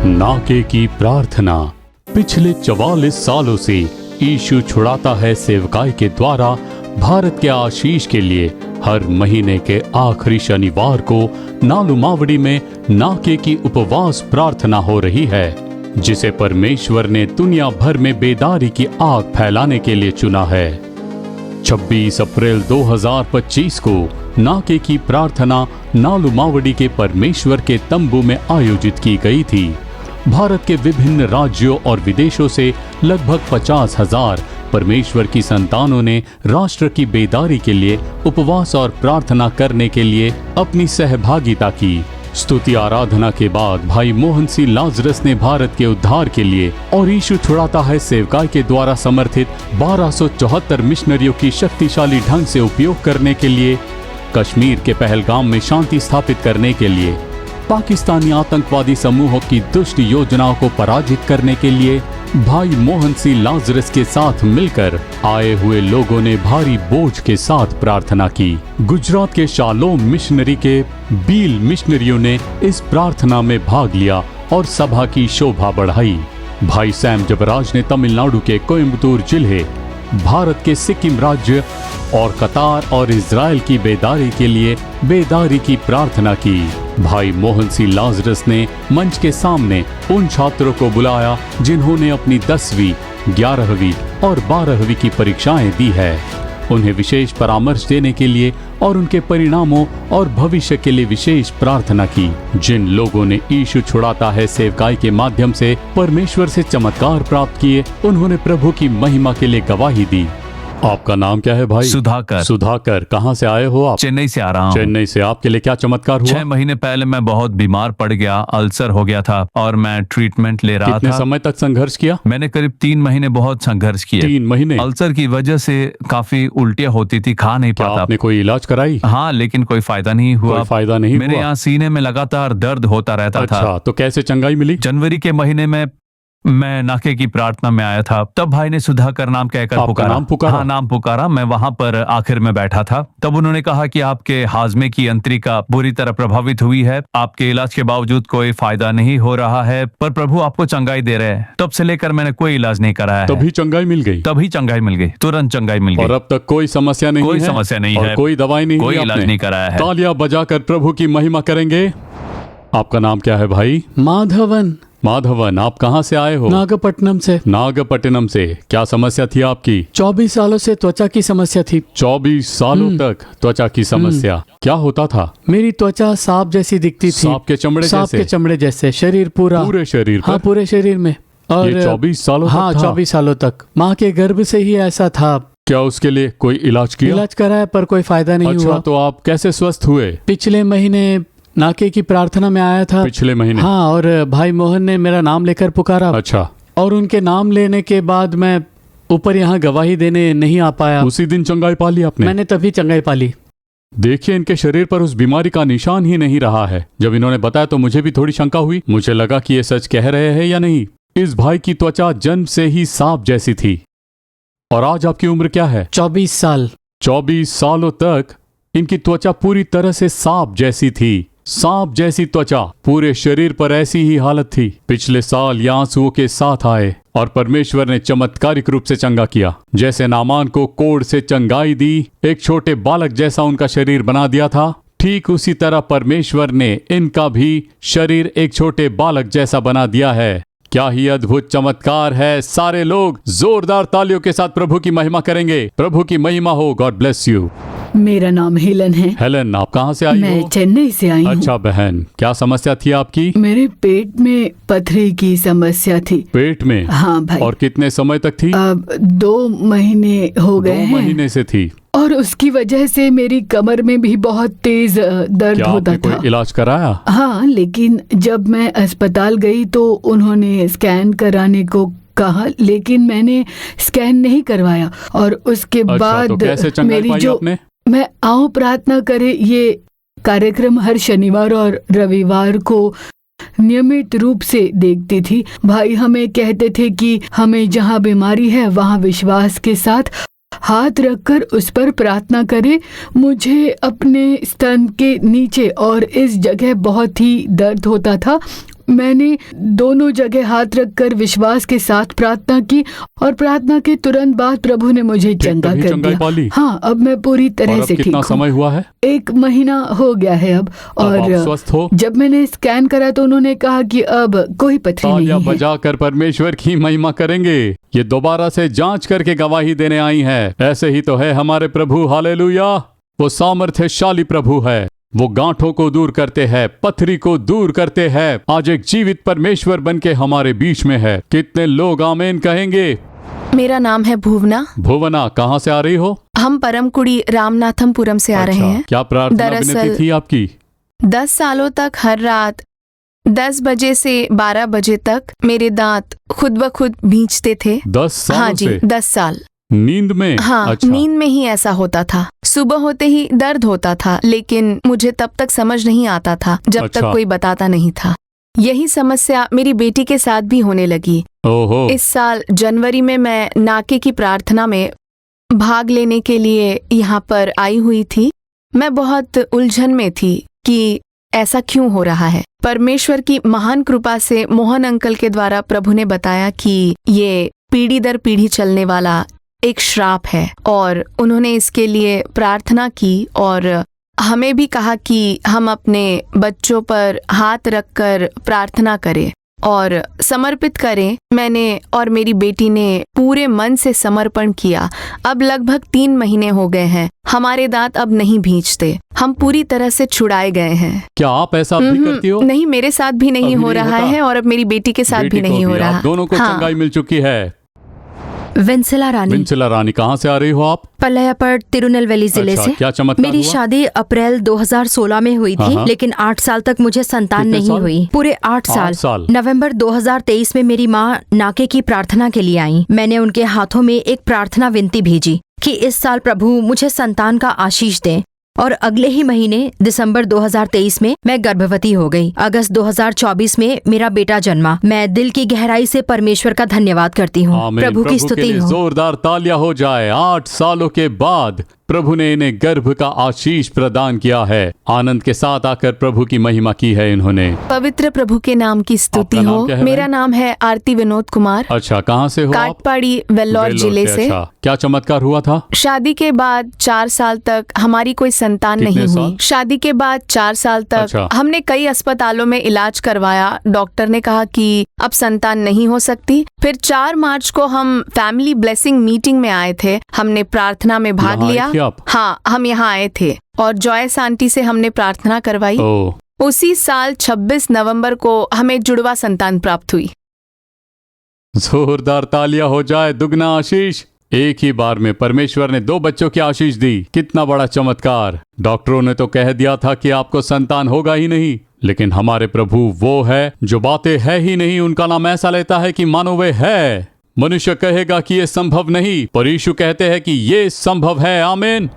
नाके की प्रार्थना। पिछले 44 सालों से यीशु छुड़ाता है सेवकाई के द्वारा भारत के आशीष के लिए हर महीने के आखिरी शनिवार को नालुमावड़ी में नाके की उपवास प्रार्थना हो रही है, जिसे परमेश्वर ने दुनिया भर में बेदारी की आग फैलाने के लिए चुना है। 26 अप्रैल 2025 को नाके की प्रार्थना नालुमावड़ी के परमेश्वर के तंबू में आयोजित की गई थी। भारत के विभिन्न राज्यों और विदेशों से लगभग 50,000 परमेश्वर की संतानों ने राष्ट्र की बेदारी के लिए उपवास और प्रार्थना करने के लिए अपनी सहभागिता की। स्तुति आराधना के बाद भाई मोहन सिंह लाजरस ने भारत के उद्धार के लिए और यीशु छुड़ाता है सेवकाई के द्वारा समर्थित 1274 मिशनरियों की शक्तिशाली ढंग से उपयोग करने के लिए, कश्मीर के पहलगाम में शांति स्थापित करने के लिए, पाकिस्तानी आतंकवादी समूहों की दुष्ट योजनाओं को पराजित करने के लिए भाई मोहन सिंह लाजरस के साथ मिलकर आए हुए लोगों ने भारी बोझ के साथ प्रार्थना की। गुजरात के शालोम मिशनरी के 20 मिशनरियों ने इस प्रार्थना में भाग लिया और सभा की शोभा बढ़ाई। भाई सैम जबराज ने तमिलनाडु के कोयम्बतूर जिले, भारत के सिक्किम राज्य और कतार और इजराइल की बेदारी के लिए बेदारी की प्रार्थना की। भाई मोहन सिंह लाजरस ने मंच के सामने उन छात्रों को बुलाया जिन्होंने अपनी 10वीं, 11वीं और 12वीं की परीक्षाएं दी है। उन्हें विशेष परामर्श देने के लिए और उनके परिणामों और भविष्य के लिए विशेष प्रार्थना की। जिन लोगों ने यीशु छुड़ाता है सेवकाई के माध्यम से परमेश्वर से चमत्कार प्राप्त किए, उन्होंने प्रभु की महिमा के लिए गवाही दी। आपका नाम क्या है भाई? सुधाकर। सुधाकर, कहाँ से आए हो आप? चेन्नई से आ रहा हूँ। चेन्नई से। आपके लिए क्या चमत्कार हुआ? 6 महीने पहले मैं बहुत बीमार पड़ गया, अल्सर हो गया था और मैं ट्रीटमेंट ले रहा था। कितने समय तक संघर्ष किया? मैंने करीब 3 महीने बहुत संघर्ष किया। 3 महीने? अल्सर की वजह से काफी उल्टियाँ होती थी, खा नहीं पाता। आपने कोई इलाज कराई? हाँ, लेकिन कोई फायदा नहीं हुआ। कोई फायदा नहीं मेरे हुआ? यहाँ सीने में लगातार दर्द होता रहता था। अच्छा, तो कैसे चंगाई मिली? जनवरी के महीने में मैं नाके की प्रार्थना में आया था, तब भाई ने सुधाकर नाम कहकर पुकारा। नाम पुकारा? हाँ, नाम पुकारा। मैं वहाँ पर आखिर में बैठा था। तब उन्होंने कहा कि आपके हाजमे की अंतरिका बुरी तरह प्रभावित हुई है, आपके इलाज के बावजूद कोई फायदा नहीं हो रहा है, पर प्रभु आपको चंगाई दे रहे हैं। तब से लेकर मैंने कोई इलाज नहीं कराया है। तभी चंगाई मिल गई? तभी चंगाई मिल गई, तुरंत चंगाई मिल गई। और अब तक कोई समस्या नहीं है? कोई समस्या नहीं है, कोई दवाई नहीं, कोई इलाज नहीं कराया है। तालियां बजाकर प्रभु की महिमा करेंगे। आपका नाम क्या है भाई? माधवन। माधवन, आप कहाँ से आए हो? नागपट्टनम से। नागपट्टनम से। क्या समस्या थी आपकी? 24 सालों से त्वचा की समस्या थी। 24 सालों तक त्वचा की समस्या। क्या होता था? मेरी त्वचा सांप जैसी दिखती थी। सांप के चमड़े सांप जैसे? के चमड़े जैसे, शरीर पूरा। पूरे शरीर पर? हाँ, पूरे शरीर में। और ये 24 सालों हाँ, तक था? 24 सालों तक। माँ के गर्भ से ही ऐसा था। क्या उसके लिए कोई इलाज किया? इलाज कराया पर कोई फायदा नहीं अच्छा, हुआ। तो आप कैसे स्वस्थ हुए? पिछले महीने नाके की प्रार्थना में आया था। पिछले महीने? हाँ, और भाई मोहन ने मेरा नाम लेकर पुकारा। अच्छा। और उनके नाम लेने के बाद मैं ऊपर यहाँ गवाही देने नहीं आ पाया। उसी दिन चंगाई पा ली आपने? मैंने तभी चंगाई पाली। देखिए, इनके शरीर पर उस बीमारी का निशान ही नहीं रहा है। जब इन्होंने बताया तो मुझे भी थोड़ी शंका हुई। मुझे लगा कि ये सच कह रहे हैं या नहीं। इस भाई की त्वचा जन्म से ही सांप जैसी थी। और आज आपकी उम्र क्या है? 24 साल। 24 सालों तक इनकी त्वचा पूरी तरह से सांप जैसी थी। सांप जैसी त्वचा, पूरे शरीर पर ऐसी ही हालत थी। पिछले साल ये आंसुओं के साथ आए और परमेश्वर ने चमत्कारिक रूप से चंगा किया। जैसे नामान को कोढ़ से चंगाई दी, एक छोटे बालक जैसा उनका शरीर बना दिया था, ठीक उसी तरह परमेश्वर ने इनका भी शरीर एक छोटे बालक जैसा बना दिया है। क्या ही अद्भुत चमत्कार है। सारे लोग जोरदार तालियों के साथ प्रभु की महिमा करेंगे। प्रभु की महिमा हो। God bless you. मेरा नाम हेलन है। हेलन, आप कहाँ से आई मैं हो? चेन्नई से आई हूँ। अच्छा बहन, क्या समस्या थी आपकी? मेरे पेट में पथरी की समस्या थी। पेट में? हाँ भाई। और कितने समय तक थी? अब 2 महीने हो गए 2 हैं। महीने से थी। और उसकी वजह से मेरी कमर में भी बहुत तेज दर्द क्या होता आपने था। कोई इलाज कराया? हाँ, लेकिन जब मैं अस्पताल गई तो उन्होंने स्कैन कराने को कहा, लेकिन मैंने स्कैन नहीं करवाया। और उसके अच्छा, बाद तो कैसे चंगाई मेरी पाई जो आपने? मैं आओ प्रार्थना करे ये कार्यक्रम हर शनिवार और रविवार को नियमित रूप से देखती थी। भाई हमें कहते थे कि हमें जहाँ बीमारी है वहाँ विश्वास के साथ हाथ रखकर उस पर प्रार्थना करे। मुझे अपने स्तन के नीचे और इस जगह बहुत ही दर्द होता था, मैंने दोनों जगह हाथ रखकर विश्वास के साथ प्रार्थना की और प्रार्थना के तुरंत बाद प्रभु ने मुझे चंगा तभी कर चंगाई पा ली? दिया। हाँ, अब मैं पूरी और तरह अब से ठीक कितना हूँ। समय हुआ है? 1 महीना हो गया है अब। अब आप और स्वस्थ हो? जब मैंने स्कैन करा तो उन्होंने कहा कि अब कोई पथरी तालियां नहीं है। बजाकर परमेश्वर की महिमा करेंगे। ये दोबारा से जांच करके गवाही देने आई है। ऐसे ही तो है हमारे प्रभु। हालेलुया। वो सामर्थ्यशाली प्रभु है। वो गांठों को दूर करते हैं, पथरी को दूर करते हैं। आज एक जीवित परमेश्वर बनके हमारे बीच में है। कितने लोग आमीन कहेंगे? मेरा नाम है भुवना। भुवना, कहाँ से आ रही हो? हम परमकुड़ी रामनाथमपुरम से आ रहे हैं। क्या प्रार्थना दरअसल- विनती थी आपकी? 10 सालों तक हर रात 10 बजे से 12 बजे तक मेरे दांत खुद ब खुद भींचते थे। 10 सालों हाँ जी, से? 10 साल। नींद में? हाँ, अच्छा। नींद में ही ऐसा होता था। सुबह होते ही दर्द होता था, लेकिन मुझे तब तक समझ नहीं आता था जब अच्छा। तक कोई बताता नहीं था। यही समस्या मेरी बेटी के साथ भी होने लगी। ओहो। इस साल जनवरी में मैं नाके की प्रार्थना में भाग लेने के लिए यहाँ पर आई हुई थी। मैं बहुत उलझन में थी कि ऐसा क्यों हो रहा है। परमेश्वर की महान कृपा से मोहन अंकल के द्वारा प्रभु ने बताया कि ये पीढ़ी दर पीढ़ी चलने वाला एक श्राप है, और उन्होंने इसके लिए प्रार्थना की और हमें भी कहा कि हम अपने बच्चों पर हाथ रखकर प्रार्थना करें और समर्पित करें। मैंने और मेरी बेटी ने पूरे मन से समर्पण किया। अब लगभग 3 महीने हो गए हैं। हमारे दांत अब नहीं भींचते। हम पूरी तरह से छुड़ाए गए हैं। क्या आप ऐसा भी करती हो? नहीं, मेरे साथ भी नहीं अभी हो नहीं रहा होता? है और अब मेरी बेटी के साथ बेटी भी को नहीं हो भी, रहा। आप दोनों को हाँ। चंगाई मिल चुकी है। विंसला रानी, विंचला रानी, कहाँ से आ रही हो आप? पल्लयापट तिरुनेलवेली जिले अच्छा, से। क्या चमत्कार मेरी हुआ? शादी अप्रैल 2016 में हुई थी, हाँ। लेकिन 8 साल तक मुझे संतान कितने नहीं साल? हुई। पूरे 8 8 साल। नवंबर 2023 में मेरी माँ नाके की प्रार्थना के लिए आई। मैंने उनके हाथों में एक प्रार्थना विनती भेजी कि इस साल प्रभु मुझे संतान का आशीष दें, और अगले ही महीने दिसंबर 2023 में मैं गर्भवती हो गई। अगस्त 2024 में मेरा बेटा जन्मा। मैं दिल की गहराई से परमेश्वर का धन्यवाद करती हूँ। आमीन। प्रभु की के स्तुति लिए हो। जोरदार तालियां हो जाए। 8 सालों के बाद प्रभु ने इन्हें गर्भ का आशीष प्रदान किया है। आनंद के साथ आकर प्रभु की महिमा की है इन्होंने। पवित्र प्रभु के नाम की स्तुति आपका नाम हो। क्या है मेरा बहन? नाम है आरती विनोद कुमार। अच्छा, कहाँ से हो आप? काटपाड़ी वेल्लोर वेल्लोर जिले से। अच्छा, क्या चमत्कार हुआ था? शादी के बाद 4 साल तक हमारी कोई संतान कितने नहीं साल? हुई। शादी के बाद 4 साल तक अच्छा। हमने कई अस्पतालों में इलाज करवाया। डॉक्टर ने कहा कि अब संतान नहीं हो सकती। फिर 4 मार्च को हम फैमिली ब्लेसिंग मीटिंग में आए थे। हमने प्रार्थना में भाग यहाँ आए लिया। थे आप? हाँ, हम यहाँ आए थे और जॉयस आंटी से हमने प्रार्थना करवाई। ओ, उसी साल 26 नवंबर को हमें जुड़वा संतान प्राप्त हुई। जोरदार तालियां हो जाए। दुगना आशीष। एक ही बार में परमेश्वर ने 2 बच्चों की आशीष दी। कितना बड़ा चमत्कार। डॉक्टरों ने तो कह दिया था कि आपको संतान होगा ही नहीं, लेकिन हमारे प्रभु वो है जो बातें है ही नहीं उनका नाम ऐसा लेता है कि मानो वे है। मनुष्य कहेगा कि ये संभव नहीं, पर यीशु कहते हैं कि ये संभव है। आमीन।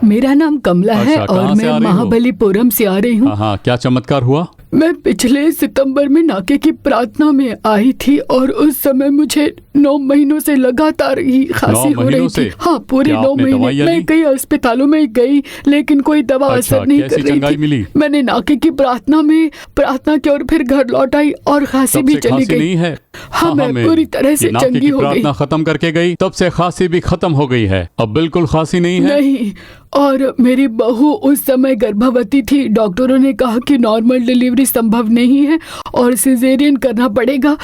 मेरा नाम कमला है अच्छा, और कहाँ से आ मैं रही हो? महाबलीपुरम से आ रही हूँ। हाँ, क्या चमत्कार हुआ? मैं पिछले सितंबर में नाके की प्रार्थना में आई थी और उस समय मुझे 9 महीनों से लगातार ही खांसी 9 हो रही महीनों थी। से? हाँ, पूरे क्या 9 आपने महीने। दवाइयाँ ली? मैं कई अस्पतालों में गई, लेकिन कोई दवा अच्छा, असर नहीं कैसी कर रही चंगाई थी। मिली? मैंने नाके की प्रार्थना में प्रार्थना की और फिर घर लौट आई और खांसी तब भी से चली खांसी गई। नहीं है? हाँ, मैं आमीन। पूरी तरह से ये नाके चंगी की हो गई। प्रार्थना खत्म करके गई, तब से खांसी भी खत्म हो गई है। अब बिल्कुल खांसी नहीं है? नहीं, और मेरी बहू उस समय गर्भवती थी। डॉक्टरों ने कहा कि नॉर्मल डिलीवरी संभव नहीं है और सिजेरियन करना पड़ेगा।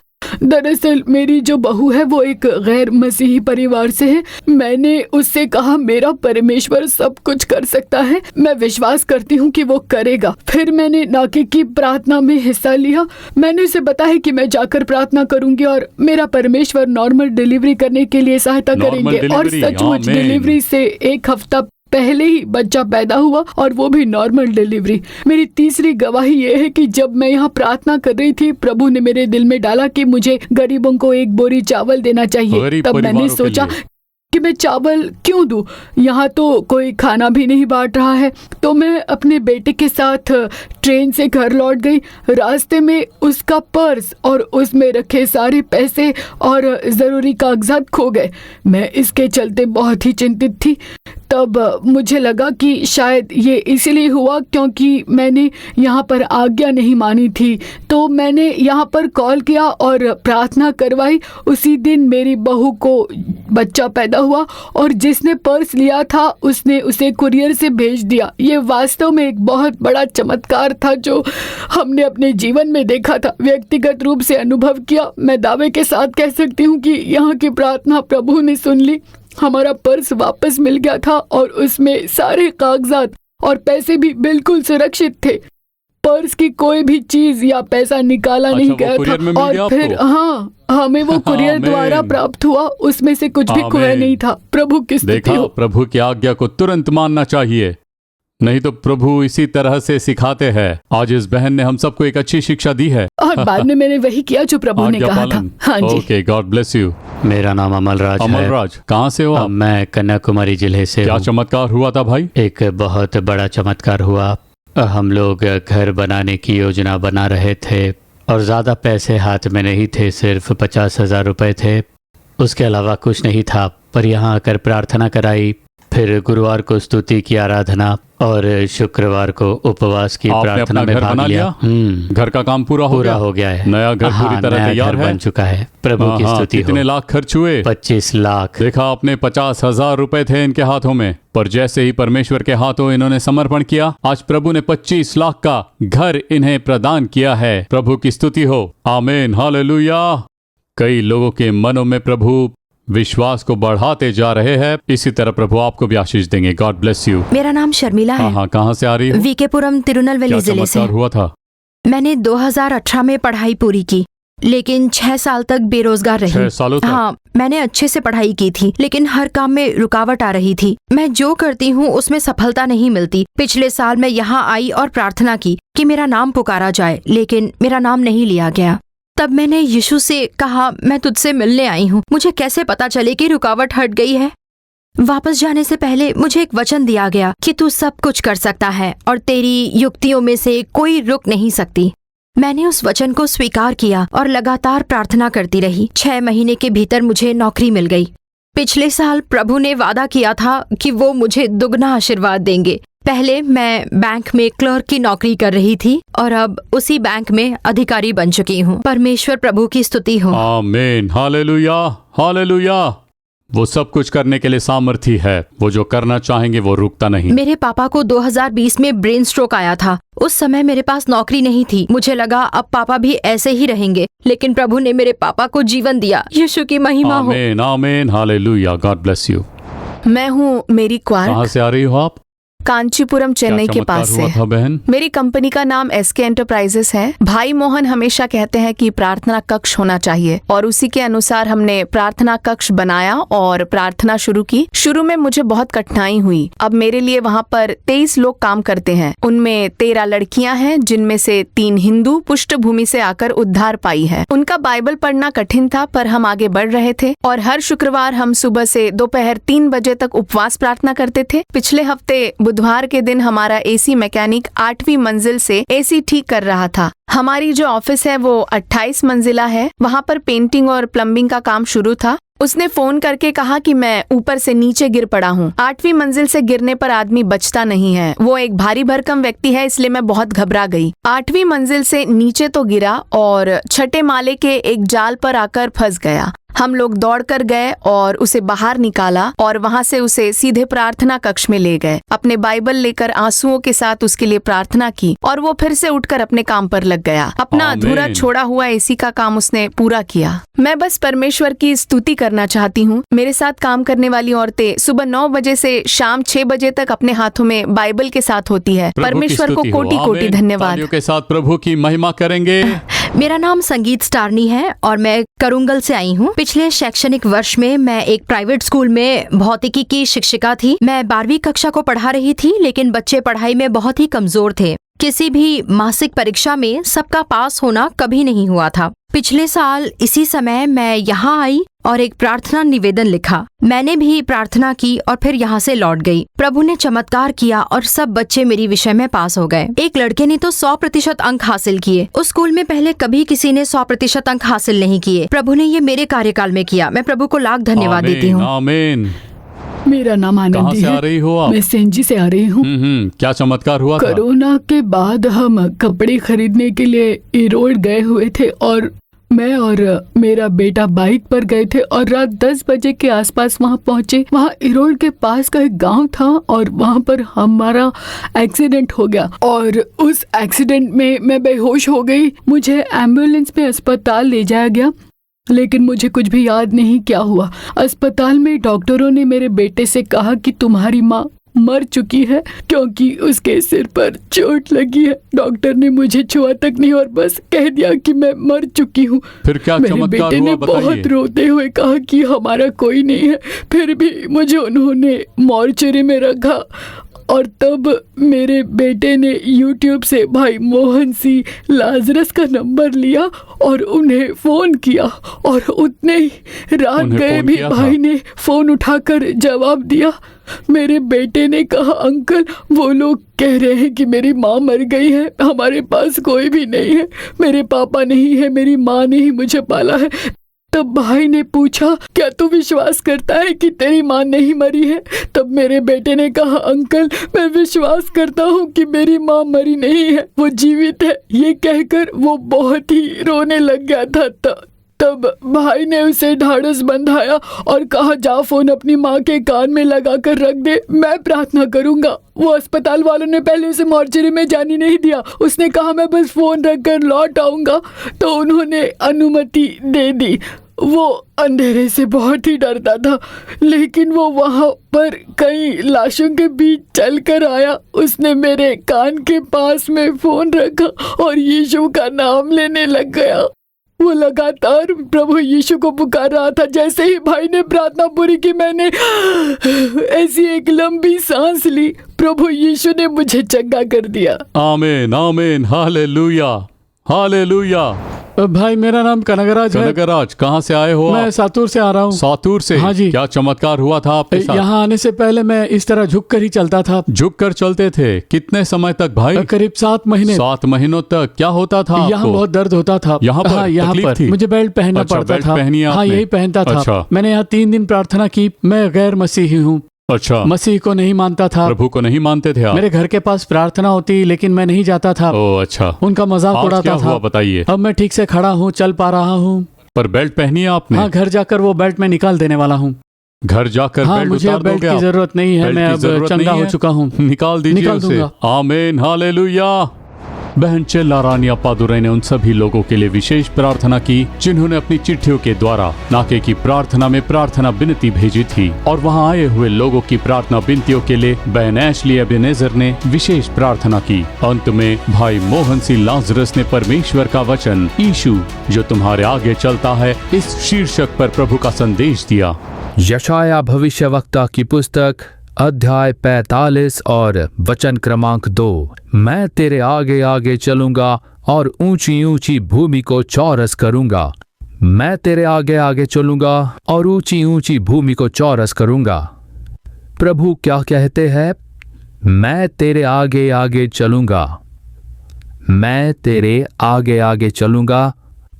दरअसल मेरी जो बहू है वो एक गैर मसीही परिवार से है। मैंने उससे कहा मेरा परमेश्वर सब कुछ कर सकता है, मैं विश्वास करती हूँ कि वो करेगा। फिर मैंने नाके की प्रार्थना में हिस्सा लिया। मैंने उसे बताया कि मैं जाकर प्रार्थना करूंगी और मेरा परमेश्वर नॉर्मल डिलीवरी करने के लिए सहायता नॉर्मल करेंगे। और डिलीवरी, सचमुच आमीन। डिलीवरी से 1 हफ्ता पहले ही बच्चा पैदा हुआ और वो भी नॉर्मल डिलीवरी। मेरी तीसरी गवाही ये है कि जब मैं यहाँ प्रार्थना कर रही थी, प्रभु ने मेरे दिल में डाला कि मुझे गरीबों को 1 बोरी चावल देना चाहिए। गरीब तब मैंने परिवारों के सोचा लिए। कि मैं चावल क्यों दूं, यहाँ तो कोई खाना भी नहीं बांट रहा है। तो मैं अपने बेटे के साथ ट्रेन से घर लौट गई। रास्ते में उसका पर्स और उसमें रखे सारे पैसे और ज़रूरी कागजात खो गए। मैं इसके चलते बहुत ही चिंतित थी। तब मुझे लगा कि शायद ये इसलिए हुआ क्योंकि मैंने यहाँ पर आज्ञा नहीं मानी थी। तो मैंने यहाँ पर कॉल किया और प्रार्थना करवाई। उसी दिन मेरी बहू को बच्चा पैदा हुआ और जिसने पर्स लिया था उसने उसे कुरियर से भेज दिया। ये वास्तव में एक बहुत बड़ा चमत्कार था जो हमने अपने जीवन में देखा था, व्यक्तिगत रूप से अनुभव किया। मैं दावे के साथ कह सकती हूँ कि यहाँ की प्रार्थना प्रभु ने सुन ली। हमारा पर्स वापस मिल गया था और उसमें सारे कागजात और पैसे भी बिल्कुल सुरक्षित थे। पर्स की कोई भी चीज या पैसा निकाला नहीं गया था। और फिर हाँ, हमें वो कुरियर द्वारा प्राप्त हुआ। उसमें से कुछ भी खोया नहीं था। प्रभु की स्तुति हो। प्रभु की आज्ञा को तुरंत मानना चाहिए, नहीं तो प्रभु इसी तरह से सिखाते हैं। आज इस बहन ने हम सबको एक अच्छी शिक्षा दी है और बाद में मैंने वही किया जो प्रभु ने कहा था। हाँ जी। Okay, God bless you. मेरा नाम अमलराज है। अमलराज, कहाँ से हो आप? मैं कन्याकुमारी जिले से क्या हूँ। चमत्कार हुआ था भाई? एक बहुत बड़ा चमत्कार हुआ। हम लोग घर बनाने की योजना बना रहे थे और ज़्यादा पैसे हाथ में नहीं थे, सिर्फ 50,000 रुपये थे। उसके अलावा कुछ नहीं था। पर यहाँ आकर प्रार्थना कराई, फिर गुरुवार को स्तुति की आराधना और शुक्रवार को उपवास की प्रार्थना में भाग लिया। घर का काम पूरा हो गया है। नया घर पूरी तरह तैयार बन चुका है। प्रभु की स्तुति हो। कितने लाख खर्च हुए? 25 लाख। देखा आपने, 50,000 रुपए थे इनके हाथों में, पर जैसे ही परमेश्वर के हाथों इन्होंने समर्पण किया, आज प्रभु ने 25 लाख का घर इन्हें प्रदान किया है। प्रभु की स्तुति हो। आमीन, हालेलुया। कई लोगों के मनों में प्रभु विश्वास को बढ़ाते जा रहे हैं। इसी तरह प्रभु आपको भी आशीष देंगे। God bless you. मेरा नाम शर्मिला है। हाँ, कहाँ से आ रही हो? वीकेपुरम तिरुनेलवेली जिले से। हुआ था? मैंने 2018 में पढ़ाई पूरी की, लेकिन 6 साल तक बेरोजगार रही। 6 सालों तक? हाँ, मैंने अच्छे से पढ़ाई की थी, लेकिन हर काम में रुकावट आ रही थी। मैं जो करती हूँ उसमें सफलता नहीं मिलती। पिछले साल मैं यहाँ आई और प्रार्थना की कि मेरा नाम पुकारा जाए, लेकिन मेरा नाम नहीं लिया गया। तब मैंने यीशु से कहा, मैं तुझसे मिलने आई हूँ, मुझे कैसे पता चले कि रुकावट हट गई है। वापस जाने से पहले मुझे एक वचन दिया गया कि तू सब कुछ कर सकता है और तेरी युक्तियों में से कोई रुक नहीं सकती। मैंने उस वचन को स्वीकार किया और लगातार प्रार्थना करती रही। 6 महीने के भीतर मुझे नौकरी मिल गई। पिछले साल प्रभु ने वादा किया था कि वो मुझे दुगना आशीर्वाद देंगे। पहले मैं बैंक में क्लर्क की नौकरी कर रही थी और अब उसी बैंक में अधिकारी बन चुकी हूँ। परमेश्वर प्रभु की स्तुति हो। आमीन, हालेलुया, हालेलुया। वो सब कुछ करने के लिए सामर्थी है। वो जो करना चाहेंगे वो रुकता नहीं। मेरे पापा को 2020 में ब्रेन स्ट्रोक आया था। उस समय मेरे पास नौकरी नहीं थी। मुझे लगा अब पापा भी ऐसे ही रहेंगे, लेकिन प्रभु ने मेरे पापा को जीवन दिया। यीशु की महिमा हो। आमीन, आमीन, हालेलुया। God bless you. मैं हूँ मेरी क्वार्क। कहाँ से आ रही हो आप? कांचीपुरम, चेन्नई के पास से। था बहन? मेरी कंपनी का नाम एसके एंटरप्राइजेस है। भाई मोहन हमेशा कहते हैं कि प्रार्थना कक्ष होना चाहिए और उसी के अनुसार हमने प्रार्थना कक्ष बनाया और प्रार्थना शुरू की। शुरू में मुझे बहुत कठिनाई हुई। अब मेरे लिए वहाँ पर 23 लोग काम करते हैं। उनमें 13 लड़कियां हैं, जिनमें से 3 हिंदू पृष्ठभूमि से आकर उद्धार पाई है। उनका बाइबल पढ़ना कठिन था, पर हम आगे बढ़ रहे थे और हर शुक्रवार हम सुबह से दोपहर 3 बजे तक उपवास प्रार्थना करते थे। पिछले हफ्ते बुधवार के दिन हमारा एसी मैकेनिक 8वीं मंजिल से एसी ठीक कर रहा था। हमारी जो ऑफिस है वो 28 मंजिला है। वहाँ पर पेंटिंग और प्लम्बिंग का काम शुरू था। उसने फोन करके कहा कि मैं ऊपर से नीचे गिर पड़ा हूँ। 8वीं मंजिल से गिरने पर आदमी बचता नहीं है। वो एक भारी भरकम व्यक्ति है, इसलिए मैं बहुत घबरा गई। 8वीं मंजिल से नीचे तो गिरा और 6ठे माले के एक जाल पर आकर फंस गया। हम लोग दौड़कर गए और उसे बाहर निकाला और वहां से उसे सीधे प्रार्थना कक्ष में ले गए। अपने बाइबल लेकर आंसुओं के साथ उसके लिए प्रार्थना की और वो फिर से उठकर अपने काम पर लग गया। अपना अधूरा छोड़ा हुआ एसी का काम उसने पूरा किया। मैं बस परमेश्वर की स्तुति करना चाहती हूँ। मेरे साथ काम करने वाली औरतें सुबह 9 बजे से शाम 6 बजे तक अपने हाथों में बाइबल के साथ होती है। परमेश्वर को कोटि कोटि धन्यवाद। के साथ प्रभु की महिमा करेंगे। मेरा नाम संगीत स्टारनी है और मैं करुंगल से आई हूँ। पिछले शैक्षणिक वर्ष में मैं एक प्राइवेट स्कूल में भौतिकी की शिक्षिका थी। मैं 12वीं कक्षा को पढ़ा रही थी, लेकिन बच्चे पढ़ाई में बहुत ही कमजोर थे। किसी भी मासिक परीक्षा में सबका पास होना कभी नहीं हुआ था। पिछले साल इसी समय मैं यहाँ आई और एक प्रार्थना निवेदन लिखा। मैंने भी प्रार्थना की और फिर यहाँ से लौट गई। प्रभु ने चमत्कार किया और सब बच्चे मेरी विषय में पास हो गए। एक लड़के ने तो 100% अंक हासिल किए। उस स्कूल में पहले कभी किसी ने 100% अंक हासिल नहीं किए। प्रभु ने ये मेरे कार्यकाल में किया। मैं प्रभु को लाख धन्यवाद देती हूँ। आमीन। मेरा नाम कहाँ आनंदी से आ है। रही हो आप? मैं सेंजी से आ रही हूँ। क्या चमत्कार हुआ था? कोरोना के बाद हम कपड़े खरीदने के लिए इरोड गए हुए थे और मैं और मेरा बेटा बाइक पर गए थे और रात 10 बजे के आसपास वहाँ पहुँचे। वहाँ इरोड के पास का एक गांव था और वहाँ पर हमारा एक्सीडेंट हो गया और उस एक्सीडेंट में मैं बेहोश हो गई। मुझे एम्बुलेंस में अस्पताल ले जाया गया, लेकिन मुझे कुछ भी याद नहीं क्या हुआ। अस्पताल में डॉक्टरों ने मेरे बेटे से कहा कि तुम्हारी माँ मर चुकी है क्योंकि उसके सिर पर चोट लगी है। डॉक्टर ने मुझे छुआ तक नहीं और बस कह दिया कि मैं मर चुकी हूँ। फिर क्या मेरे चमत्कार बेटे हुआ ने बताइए? बहुत रोते हुए कहा कि हमारा कोई नहीं है। फिर भी मुझे उन्होंने मॉर्चरी में रखा और तब मेरे बेटे ने YouTube से भाई मोहन सी लाजरस का नंबर लिया और उन्हें फ़ोन किया और उतने ही रात उन्हें गए फ़ोन भी किया था? भाई ने फ़ोन उठाकर जवाब दिया। मेरे बेटे ने कहा, अंकल वो लोग कह रहे हैं कि मेरी माँ मर गई है, हमारे पास कोई भी नहीं है, मेरे पापा नहीं है, मेरी माँ ने ही मुझे पाला है। तब भाई ने पूछा, क्या तू विश्वास करता है कि तेरी माँ नहीं मरी है? तब मेरे बेटे ने कहा, अंकल मैं विश्वास करता हूँ कि मेरी माँ मरी नहीं है, वो जीवित है। ये कहकर वो बहुत ही रोने लग गया था। तब भाई ने उसे ढाढ़स बंधाया और कहा, जा फोन अपनी माँ के कान में लगा कर रख दे, मैं प्रार्थना करूंगा। वो अस्पताल वालों ने पहले उसे मॉर्चरी में जाने नहीं दिया। उसने कहा मैं बस फोन रख कर लौट आऊंगा, तो उन्होंने अनुमति दे दी। वो अंधेरे से बहुत ही डरता था, लेकिन वो वहाँ पर कई लाशों के बीच चलकर आया। उसने मेरे कान के पास में फोन रखा और यीशु का नाम लेने लग गया। वो लगातार प्रभु यीशु को पुकार रहा था। जैसे ही भाई ने प्रार्थना पूरी की, मैंने ऐसी एक लंबी सांस ली। प्रभु यीशु ने मुझे चंगा कर दिया। आमीन आमीन, हालेलुया हालेलुया। भाई मेरा नाम कनगराज है। कनगराज, कहाँ से आए हो मैं आप? सातूर से आ रहा हूँ। सातूर से? हाँ जी। क्या चमत्कार हुआ था आपके साथ? यहाँ आने से पहले मैं इस तरह झुक कर ही चलता था। झुक कर चलते थे? कितने समय तक भाई? करीब 7 महीने। 7 महीनों तक? क्या होता था यहाँ आपको? बहुत दर्द होता था। यहाँ पर हाँ, यहाँ तकलीफ पर थी? मुझे बेल्ट पहनना अच्छा, पड़ता बेल्ट था। पहनी है हाँ, आपने? यही पहनता था। अच्छा। मैंने यहाँ 3 दिन प्रार्थना की। मैं गैर मसीही हूँ, अच्छा, मसीह को नहीं मानता था। प्रभु को नहीं मानते थे आप? मेरे घर के पास प्रार्थना होती, लेकिन मैं नहीं जाता था। ओ अच्छा। उनका मजाक आज उड़ाता क्या था। हुआ बताइए? अब मैं ठीक से खड़ा हूँ, चल पा रहा हूँ। पर बेल्ट पहनी है आपने? हाँ, घर जाकर वो बेल्ट मैं निकाल देने वाला हूँ। घर जाकर हाँ, बेल्ट मुझे उतार अब बेल्ट दोगे की आप? जरूरत नहीं है। बेल्ट मैं की अब जरूरत चंगा नहीं हो है? चुका हूँ। निकाल दीजिए निकाल उसे। दूंगा। आमीन हालेलुया। बहन चेल्ला रानिया पादुरे ने उन सभी लोगों के लिए विशेष प्रार्थना की जिन्होंने अपनी चिट्ठियों के द्वारा नाके की प्रार्थना में प्रार्थना विनती भेजी थी, और वहां आए हुए लोगों की प्रार्थना विनतियों के लिए बहन एशली एबेनेजर ने विशेष प्रार्थना की। अंत में भाई मोहन सी लाजरस ने परमेश्वर का वचन यीशु जो तुम्हारे आगे चलता है इस शीर्षक पर प्रभु का संदेश दिया। यशाया भविष्यवक्ता की पुस्तक अध्याय 45 और वचन क्रमांक 2। मैं तेरे आगे आगे चलूंगा और ऊंची ऊंची भूमि को चौरस करूंगा। मैं तेरे आगे आगे चलूंगा और ऊंची ऊंची भूमि को चौरस करूंगा। प्रभु क्या कहते हैं? मैं तेरे आगे आगे चलूंगा। मैं तेरे आगे आगे चलूंगा।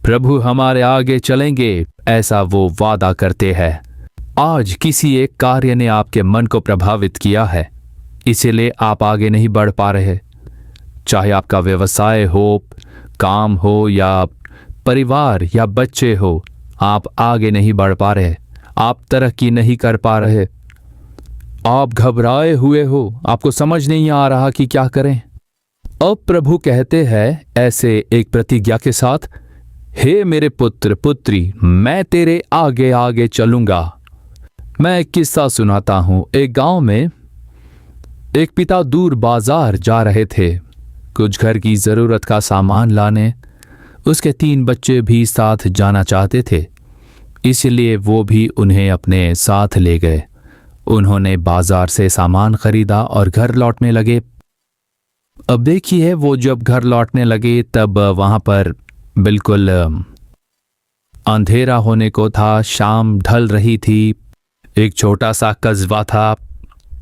प्रभु हमारे आगे चलेंगे, ऐसा वो वादा करते हैं। आज किसी एक कार्य ने आपके मन को प्रभावित किया है, इसीलिए आप आगे नहीं बढ़ पा रहे। चाहे आपका व्यवसाय हो, काम हो, या परिवार या बच्चे हो, आप आगे नहीं बढ़ पा रहे। आप तरक्की नहीं कर पा रहे। आप घबराए हुए हो, आपको समझ नहीं आ रहा कि क्या करें। अब प्रभु कहते हैं ऐसे एक प्रतिज्ञा के साथ, हे मेरे पुत्र पुत्री, मैं तेरे आगे आगे चलूंगा। मैं एक किस्सा सुनाता हूं। एक गांव में एक पिता दूर बाजार जा रहे थे कुछ घर की जरूरत का सामान लाने। उसके 3 बच्चे भी साथ जाना चाहते थे, इसलिए वो भी उन्हें अपने साथ ले गए। उन्होंने बाजार से सामान खरीदा और घर लौटने लगे। अब देखिए, वो जब घर लौटने लगे तब वहां पर बिल्कुल अंधेरा होने को था। शाम ढल रही थी। एक छोटा सा कस्बा था,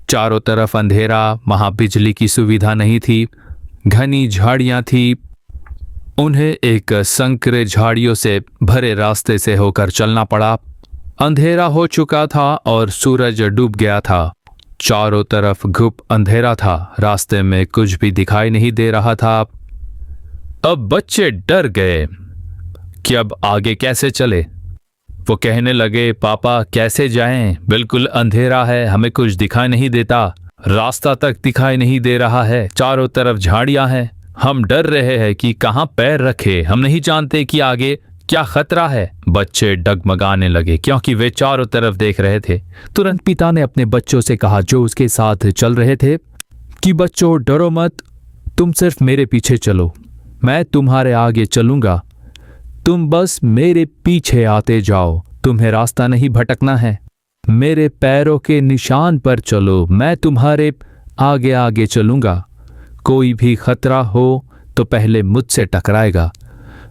चारों तरफ अंधेरा, वहां बिजली की सुविधा नहीं थी, घनी झाड़ियां थी। उन्हें एक संकरे झाड़ियों से भरे रास्ते से होकर चलना पड़ा। अंधेरा हो चुका था और सूरज डूब गया था। चारों तरफ घुप अंधेरा था, रास्ते में कुछ भी दिखाई नहीं दे रहा था। अब बच्चे डर गए कि अब आगे कैसे चले। वो कहने लगे, पापा कैसे जाएं? बिल्कुल अंधेरा है, हमें कुछ दिखाई नहीं देता, रास्ता तक दिखाई नहीं दे रहा है, चारों तरफ झाड़ियां हैं, हम डर रहे हैं कि कहाँ पैर रखे, हम नहीं जानते कि आगे क्या खतरा है। बच्चे डगमगाने लगे क्योंकि वे चारों तरफ देख रहे थे। तुरंत पिता ने अपने बच्चों से कहा जो उसके साथ चल रहे थे कि बच्चों डरो मत, तुम सिर्फ मेरे पीछे चलो, मैं तुम्हारे आगे चलूंगा, तुम बस मेरे पीछे आते जाओ, तुम्हें रास्ता नहीं भटकना है, मेरे पैरों के निशान पर चलो, मैं तुम्हारे आगे आगे चलूंगा, कोई भी खतरा हो तो पहले मुझसे टकराएगा,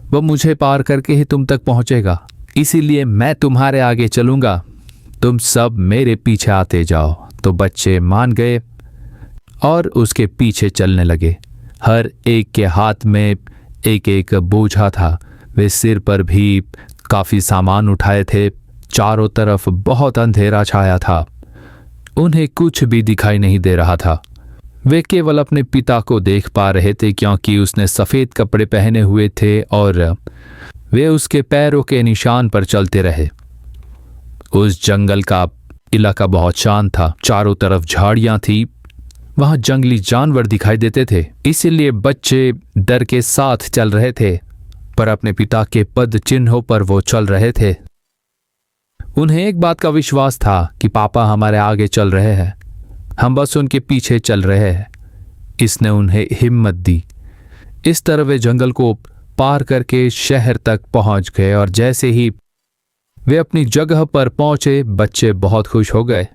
वह मुझे पार करके ही तुम तक पहुंचेगा, इसीलिए मैं तुम्हारे आगे चलूंगा, तुम सब मेरे पीछे आते जाओ। तो बच्चे मान गए और उसके पीछे चलने लगे। हर एक के हाथ में एक एक बोझा था, वे सिर पर भी काफी सामान उठाए थे। चारों तरफ बहुत अंधेरा छाया था, उन्हें कुछ भी दिखाई नहीं दे रहा था। वे केवल अपने पिता को देख पा रहे थे क्योंकि उसने सफेद कपड़े पहने हुए थे और वे उसके पैरों के निशान पर चलते रहे। उस जंगल का इलाका बहुत शांत था, चारों तरफ झाड़ियां थी, वहां जंगली जानवर दिखाई देते थे, इसीलिए बच्चे डर के साथ चल रहे थे, पर अपने पिता के पद चिन्हों पर वो चल रहे थे। उन्हें एक बात का विश्वास था कि पापा हमारे आगे चल रहे हैं, हम बस उनके पीछे चल रहे हैं। इसने उन्हें हिम्मत दी। इस तरह वे जंगल को पार करके शहर तक पहुंच गए और जैसे ही वे अपनी जगह पर पहुंचे, बच्चे बहुत खुश हो गए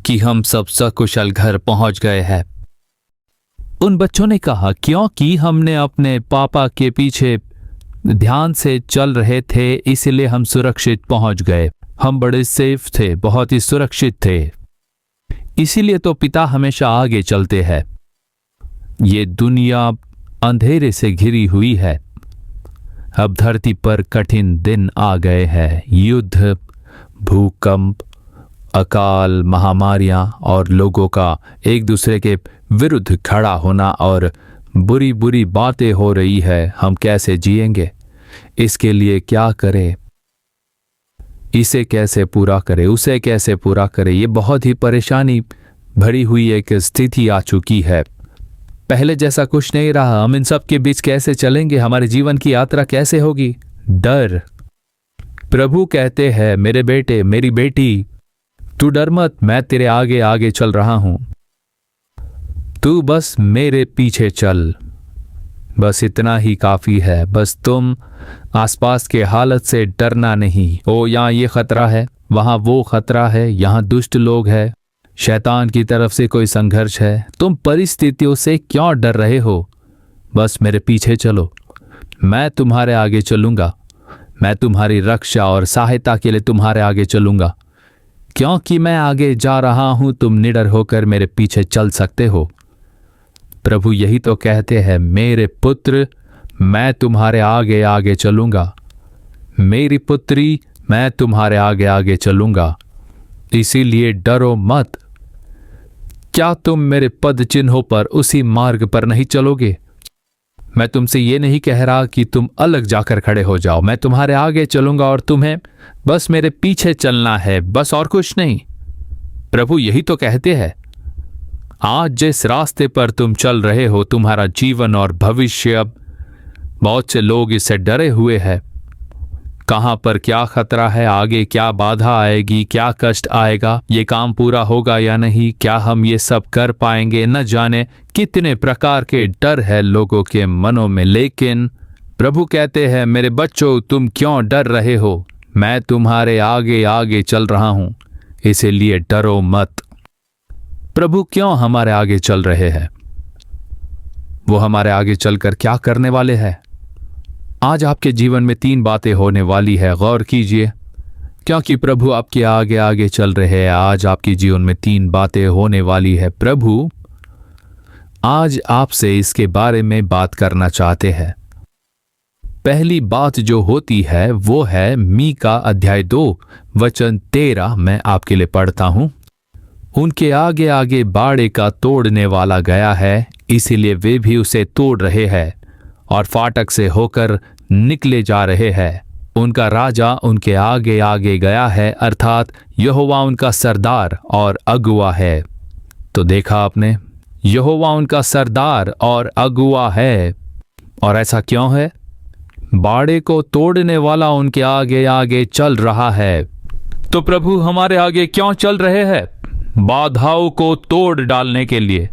कि हम सब सकुशल घर पहुंच गए हैं। उन बच्चों ने कहा क्योंकि हमने अपने पापा के पीछे ध्यान से चल रहे थे, इसलिए हम सुरक्षित पहुंच गए, हम बड़े सेफ थे, बहुत ही सुरक्षित थे, इसीलिए तो पिता हमेशा आगे चलते हैं। ये दुनिया अंधेरे से घिरी हुई है, अब धरती पर कठिन दिन आ गए हैं, युद्ध, भूकंप, अकाल, महामारियां और लोगों का एक दूसरे के विरुद्ध खड़ा होना और बुरी बुरी बातें हो रही है। हम कैसे जिएंगे, इसके लिए क्या करें, इसे कैसे पूरा करें, उसे कैसे पूरा करें, ये बहुत ही परेशानी भरी हुई एक स्थिति आ चुकी है। पहले जैसा कुछ नहीं रहा, हम इन सब के बीच कैसे चलेंगे, हमारे जीवन की यात्रा कैसे होगी। डर। प्रभु कहते हैं मेरे बेटे, मेरी बेटी, तू डर मत, मैं तेरे आगे आगे चल रहा हूं, तू बस मेरे पीछे चल, बस इतना ही काफी है, बस तुम आसपास के हालत से डरना नहीं। ओ यहाँ ये खतरा है, वहां वो खतरा है, यहाँ दुष्ट लोग हैं, शैतान की तरफ से कोई संघर्ष है, तुम परिस्थितियों से क्यों डर रहे हो, बस मेरे पीछे चलो, मैं तुम्हारे आगे चलूंगा, मैं तुम्हारी रक्षा और सहायता के लिए तुम्हारे आगे चलूंगा, क्योंकि मैं आगे जा रहा हूं, तुम निडर होकर मेरे पीछे चल सकते हो। प्रभु यही तो कहते हैं, मेरे पुत्र, मैं तुम्हारे आगे आगे चलूंगा, मेरी पुत्री, मैं तुम्हारे आगे आगे चलूंगा, इसीलिए डरो मत। क्या तुम मेरे पद चिन्हों पर उसी मार्ग पर नहीं चलोगे? मैं तुमसे ये नहीं कह रहा कि तुम अलग जाकर खड़े हो जाओ, मैं तुम्हारे आगे चलूंगा और तुम्हें बस मेरे पीछे चलना है, बस और कुछ नहीं। प्रभु यही तो कहते हैं। आज जिस रास्ते पर तुम चल रहे हो, तुम्हारा जीवन और भविष्य, बहुत से लोग इससे डरे हुए हैं। कहां पर क्या खतरा है, आगे क्या बाधा आएगी, क्या कष्ट आएगा, ये काम पूरा होगा या नहीं, क्या हम ये सब कर पाएंगे, न जाने कितने प्रकार के डर है लोगों के मनों में। लेकिन प्रभु कहते हैं, मेरे बच्चों, तुम क्यों डर रहे हो, मैं तुम्हारे आगे आगे चल रहा हूं, इसीलिए डरो मत। प्रभु क्यों हमारे आगे चल रहे हैं? वो हमारे आगे चलकर क्या करने वाले हैं? आज आपके जीवन में 3 बातें होने वाली है, गौर कीजिए, क्योंकि प्रभु आपके आगे आगे चल रहे हैं। आज आपके जीवन में 3 बातें होने वाली है। प्रभु आज आपसे इसके बारे में बात करना चाहते हैं। पहली बात जो होती है वो है मीका अध्याय 2 वचन 13। मैं आपके लिए पढ़ता हूं। उनके आगे आगे बाड़े का तोड़ने वाला गया है, इसीलिए वे भी उसे तोड़ रहे हैं और फाटक से होकर निकले जा रहे हैं। उनका राजा उनके आगे आगे गया है, अर्थात यहोवा उनका सरदार और अगुआ है। तो देखा आपने, यहोवा उनका सरदार और अगुआ है। और ऐसा क्यों है? बाड़े को तोड़ने वाला उनके आगे आगे चल रहा है। तो प्रभु हमारे आगे क्यों चल रहे हैं? बाधाओं को तोड़ डालने के लिए,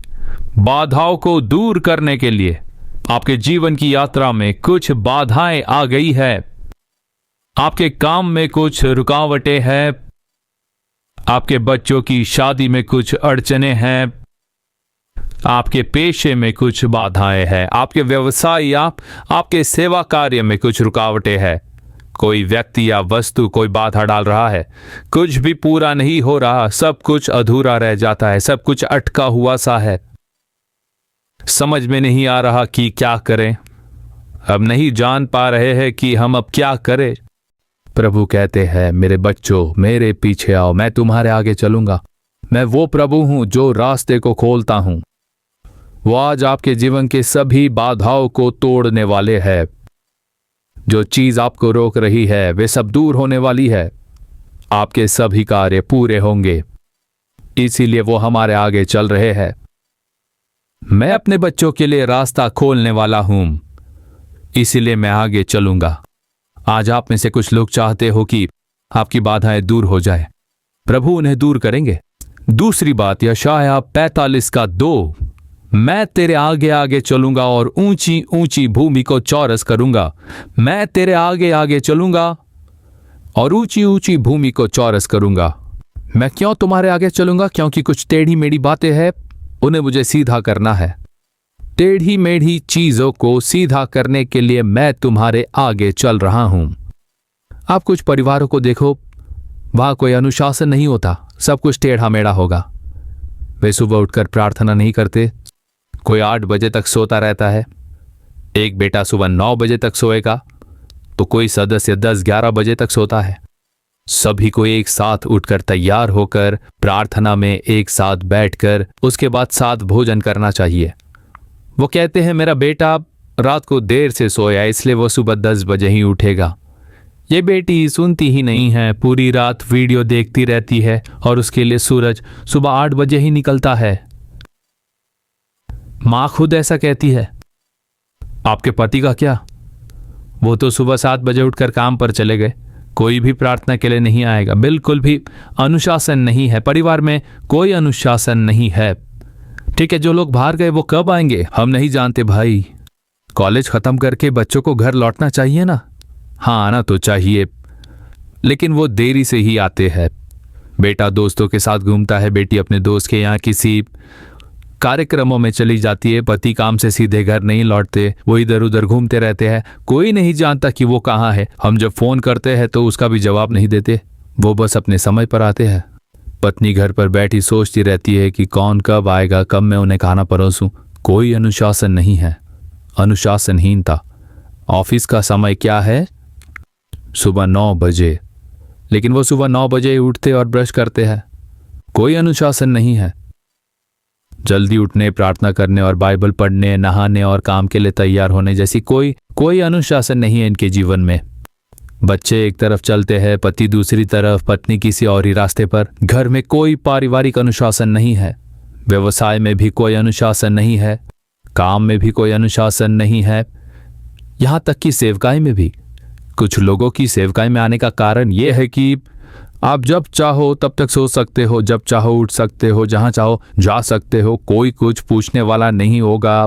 बाधाओं को दूर करने के लिए। आपके जीवन की यात्रा में कुछ बाधाएं आ गई है, आपके काम में कुछ रुकावटें हैं, आपके बच्चों की शादी में कुछ अड़चने हैं, आपके पेशे में कुछ बाधाएं हैं, आपके व्यवसाय या आपके सेवा कार्य में कुछ रुकावटें हैं। कोई व्यक्ति या वस्तु कोई बाधा डाल रहा है, कुछ भी पूरा नहीं हो रहा, सब कुछ अधूरा रह जाता है, सब कुछ अटका हुआ सा है। समझ में नहीं आ रहा कि क्या करें, अब नहीं जान पा रहे हैं कि हम अब क्या करें। प्रभु कहते हैं, मेरे बच्चों मेरे पीछे आओ, मैं तुम्हारे आगे चलूंगा। मैं वो प्रभु हूं जो रास्ते को खोलता हूं। वो आज आपके जीवन के सभी बाधाओं को तोड़ने वाले हैं। जो चीज आपको रोक रही है वे सब दूर होने वाली है। आपके सभी कार्य पूरे होंगे, इसीलिए वो हमारे आगे चल रहे हैं। मैं अपने बच्चों के लिए रास्ता खोलने वाला हूं, इसीलिए मैं आगे चलूंगा। आज आप में से कुछ लोग चाहते हो कि आपकी बाधाएं दूर हो जाए, प्रभु उन्हें दूर करेंगे। दूसरी बात यशायाह 45:2, मैं तेरे आगे आगे चलूंगा और ऊंची ऊंची भूमि को चौरस करूंगा। मैं तेरे आगे आगे चलूंगा और ऊंची ऊंची भूमि को चौरस करूंगा। मैं क्यों तुम्हारे आगे चलूंगा? क्योंकि कुछ टेढ़ी मेढ़ी बातें हैं, उन्हें मुझे सीधा करना है। टेढ़ी मेढ़ी चीजों को सीधा करने के लिए मैं तुम्हारे आगे चल रहा हूं। आप कुछ परिवारों को देखो, वहां कोई अनुशासन नहीं होता, सब कुछ टेढ़ा मेढ़ा होगा। वे सुबह उठकर प्रार्थना नहीं करते, कोई 8 बजे तक सोता रहता है। एक बेटा सुबह 9 बजे तक सोएगा तो कोई सदस्य 10-11 बजे तक सोता है। सभी को एक साथ उठकर तैयार होकर प्रार्थना में एक साथ बैठकर उसके बाद साथ भोजन करना चाहिए। वो कहते हैं मेरा बेटा रात को देर से सोया इसलिए वो सुबह 10 बजे ही उठेगा। ये बेटी सुनती ही नहीं है, पूरी रात वीडियो देखती रहती है और उसके लिए सूरज सुबह 8 बजे ही निकलता है। मां खुद ऐसा कहती है। आपके पति का क्या? वो तो सुबह 7 बजे उठकर काम पर चले गए, कोई भी प्रार्थना के लिए नहीं आएगा। बिल्कुल भी अनुशासन नहीं है, परिवार में कोई अनुशासन नहीं है। ठीक है, जो लोग बाहर गए वो कब आएंगे हम नहीं जानते भाई। कॉलेज खत्म करके बच्चों को घर लौटना चाहिए ना? हाँ, आना तो चाहिए, लेकिन वो देरी से ही आते हैं। बेटा दोस्तों के साथ घूमता है, बेटी अपने दोस्त के यहाँ किसी कार्यक्रमों में चली जाती है, पति काम से सीधे घर नहीं लौटते, वो इधर उधर घूमते रहते हैं, कोई नहीं जानता कि वो कहाँ है। हम जब फोन करते हैं तो उसका भी जवाब नहीं देते, वो बस अपने समय पर आते हैं। पत्नी घर पर बैठी सोचती रहती है कि कौन कब आएगा, कब मैं उन्हें खाना परोसूं। कोई अनुशासन नहीं है, अनुशासनहीनता। ऑफिस का समय क्या है? सुबह 9 बजे, लेकिन वो सुबह 9 बजे ही उठते और ब्रश करते हैं। कोई अनुशासन नहीं है। जल्दी उठने, प्रार्थना करने और बाइबल पढ़ने, नहाने और काम के लिए तैयार होने जैसी कोई अनुशासन नहीं है इनके जीवन में। बच्चे एक तरफ चलते हैं, पति दूसरी तरफ, पत्नी किसी और ही रास्ते पर। घर में कोई पारिवारिक अनुशासन नहीं है, व्यवसाय में भी कोई अनुशासन नहीं है, काम में भी कोई अनुशासन नहीं है, यहां तक कि सेवकाई में भी। कुछ लोगों की सेवकाई में आने का कारण यह है कि आप जब चाहो तब तक सो सकते हो, जब चाहो उठ सकते हो, जहां चाहो जा सकते हो, कोई कुछ पूछने वाला नहीं होगा।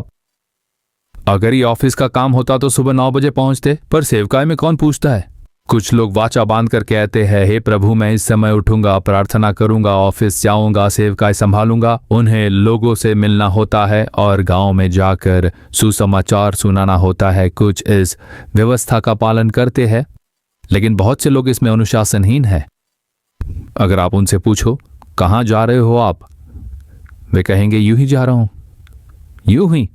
अगर ये ऑफिस का काम होता तो सुबह 9 बजे पहुंचते, पर सेवकाई में कौन पूछता है? कुछ लोग वाचा बांध कर कहते हैं, हे प्रभु मैं इस समय उठूंगा, प्रार्थना करूंगा, ऑफिस जाऊंगा, सेवकाई संभालूंगा। उन्हें लोगों से मिलना होता है और गांव में जाकर सुसमाचार सुनाना होता है। कुछ इस व्यवस्था का पालन करते हैं, लेकिन बहुत से लोग इसमें अनुशासनहीन हैं। अगर आप उनसे पूछो कहाँ जा रहे हो आप, वे कहेंगे यूं ही जा रहा हूं, यूं ही।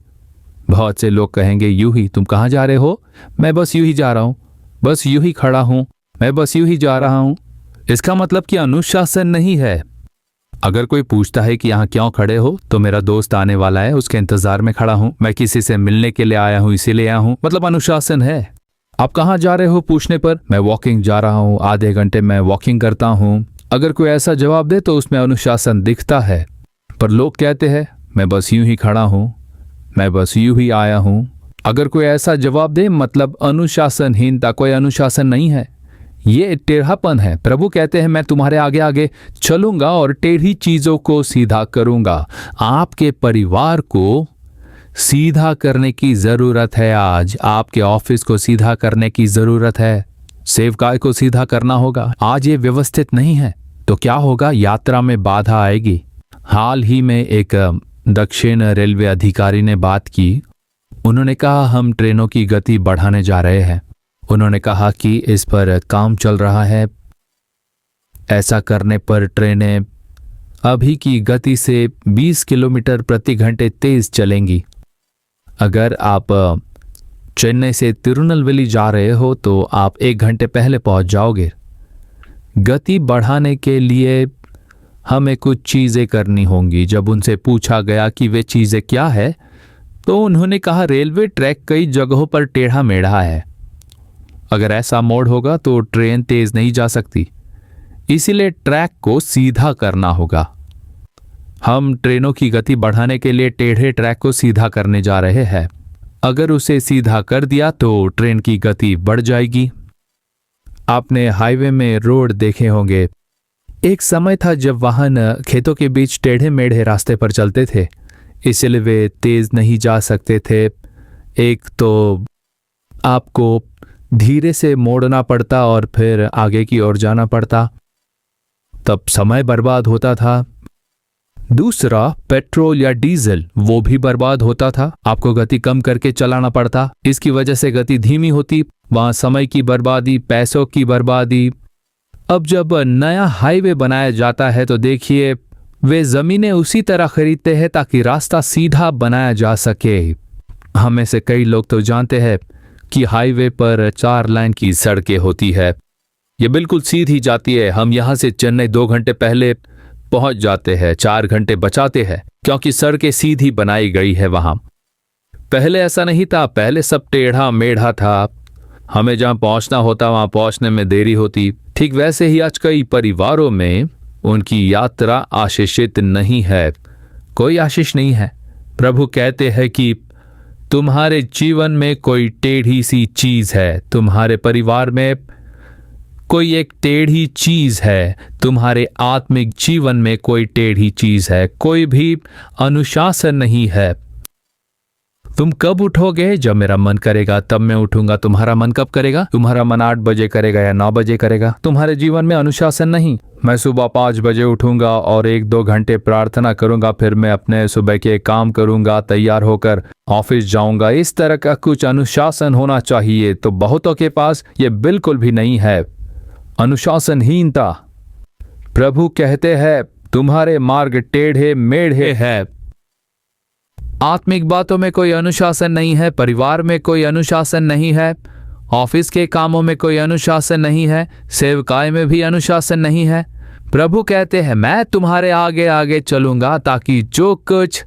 बहुत से लोग कहेंगे यूं ही, तुम कहाँ जा रहे हो? मैं बस यूं ही जा रहा हूं, बस यूं ही खड़ा हूं, मैं बस यूं ही जा रहा हूं। इसका मतलब कि अनुशासन नहीं है। अगर कोई पूछता है कि यहाँ क्यों खड़े हो, तो मेरा दोस्त आने वाला है, उसके इंतजार में खड़ा हूं, मैं किसी से मिलने के लिए आया हूं, इसीलिए आया हूं, मतलब अनुशासन है। आप कहाँ जा रहे हो पूछने पर मैं वॉकिंग जा रहा हूं, आधे घंटे मैं वॉकिंग करता हूं, अगर कोई ऐसा जवाब दे तो उसमें अनुशासन दिखता है। पर लोग कहते हैं मैं बस यूं ही खड़ा हूं, मैं बस यूं ही आया हूं। अगर कोई ऐसा जवाब दे मतलब अनुशासनहीनता, कोई अनुशासन नहीं है, ये टेढ़ापन है। प्रभु कहते हैं मैं तुम्हारे आगे आगे चलूंगा और टेढ़ी चीजों को सीधा करूंगा। आपके परिवार को सीधा करने की जरूरत है। आज आपके ऑफिस को सीधा करने की जरूरत है, सेवकाई को सीधा करना होगा। आज ये व्यवस्थित नहीं है तो क्या होगा? यात्रा में बाधा आएगी। हाल ही में एक दक्षिण रेलवे अधिकारी ने बात की। उन्होंने कहा हम ट्रेनों की गति बढ़ाने जा रहे हैं। उन्होंने कहा कि इस पर काम चल रहा है। ऐसा करने पर ट्रेनें अभी की गति से 20 किलोमीटर प्रति घंटे तेज चलेंगी। अगर आप चेन्नई से तिरुनेलवेली जा रहे हो तो आप 1 घंटे पहले पहुंच जाओगे। गति बढ़ाने के लिए हमें कुछ चीजें करनी होंगी। जब उनसे पूछा गया कि वे चीजें क्या है, तो उन्होंने कहा रेलवे ट्रैक कई जगहों पर टेढ़ा मेढ़ा है। अगर ऐसा मोड़ होगा तो ट्रेन तेज नहीं जा सकती, इसीलिए ट्रैक को सीधा करना होगा। हम ट्रेनों की गति बढ़ाने के लिए टेढ़े ट्रैक को सीधा करने जा रहे हैं। अगर उसे सीधा कर दिया तो ट्रेन की गति बढ़ जाएगी। आपने हाईवे में रोड देखे होंगे। एक समय था जब वाहन खेतों के बीच टेढ़े मेढ़े रास्ते पर चलते थे, इसलिए वे तेज नहीं जा सकते थे। एक तो आपको धीरे से मोड़ना पड़ता और फिर आगे की ओर जाना पड़ता, तब समय बर्बाद होता था। दूसरा, पेट्रोल या डीजल, वो भी बर्बाद होता था। आपको गति कम करके चलाना पड़ता, इसकी वजह से गति धीमी होती, वहां समय की बर्बादी, पैसों की बर्बादी। अब जब नया हाईवे बनाया जाता है तो देखिए वे जमीनें उसी तरह खरीदते हैं ताकि रास्ता सीधा बनाया जा सके। हमें से कई लोग तो जानते हैं कि हाईवे पर 4 लाइन की सड़कें होती है, ये बिल्कुल सीधी जाती है। हम यहां से चेन्नई 2 घंटे पहले पहुंच जाते हैं, 4 घंटे बचाते हैं, क्योंकि सड़कें सीधी बनाई गई है। वहां पहले ऐसा नहीं था, पहले सब टेढ़ा मेढ़ा था। हमें जहां पहुंचना होता वहां पहुंचने में देरी होती। ठीक वैसे ही आज कई परिवारों में उनकी यात्रा आशीषित नहीं है, कोई आशीष नहीं है। प्रभु कहते हैं कि तुम्हारे जीवन में कोई टेढ़ी सी चीज है, तुम्हारे परिवार में कोई एक टेढ़ी चीज है, तुम्हारे आत्मिक जीवन में कोई टेढ़ी चीज है, कोई भी अनुशासन नहीं है। तुम कब उठोगे? जब मेरा मन करेगा तब मैं उठूंगा। तुम्हारा मन कब करेगा? तुम्हारा मन 8 बजे करेगा या 9 बजे करेगा। तुम्हारे जीवन में अनुशासन नहीं। मैं सुबह 5 बजे उठूंगा और 1-2 घंटे प्रार्थना करूंगा, फिर मैं अपने सुबह के काम करूंगा, तैयार होकर ऑफिस जाऊंगा। इस तरह का कुछ अनुशासन होना चाहिए, तो बहुतों के पास ये बिल्कुल भी नहीं है। अनुशासनहीनता। प्रभु कहते हैं तुम्हारे मार्ग टेढ़े मेढ़े हैं। आत्मिक बातों में कोई अनुशासन नहीं है, परिवार में कोई अनुशासन नहीं है, ऑफिस के कामों में कोई अनुशासन नहीं है, सेवकाई में भी अनुशासन नहीं है। प्रभु कहते हैं मैं तुम्हारे आगे आगे चलूंगा ताकि जो कुछ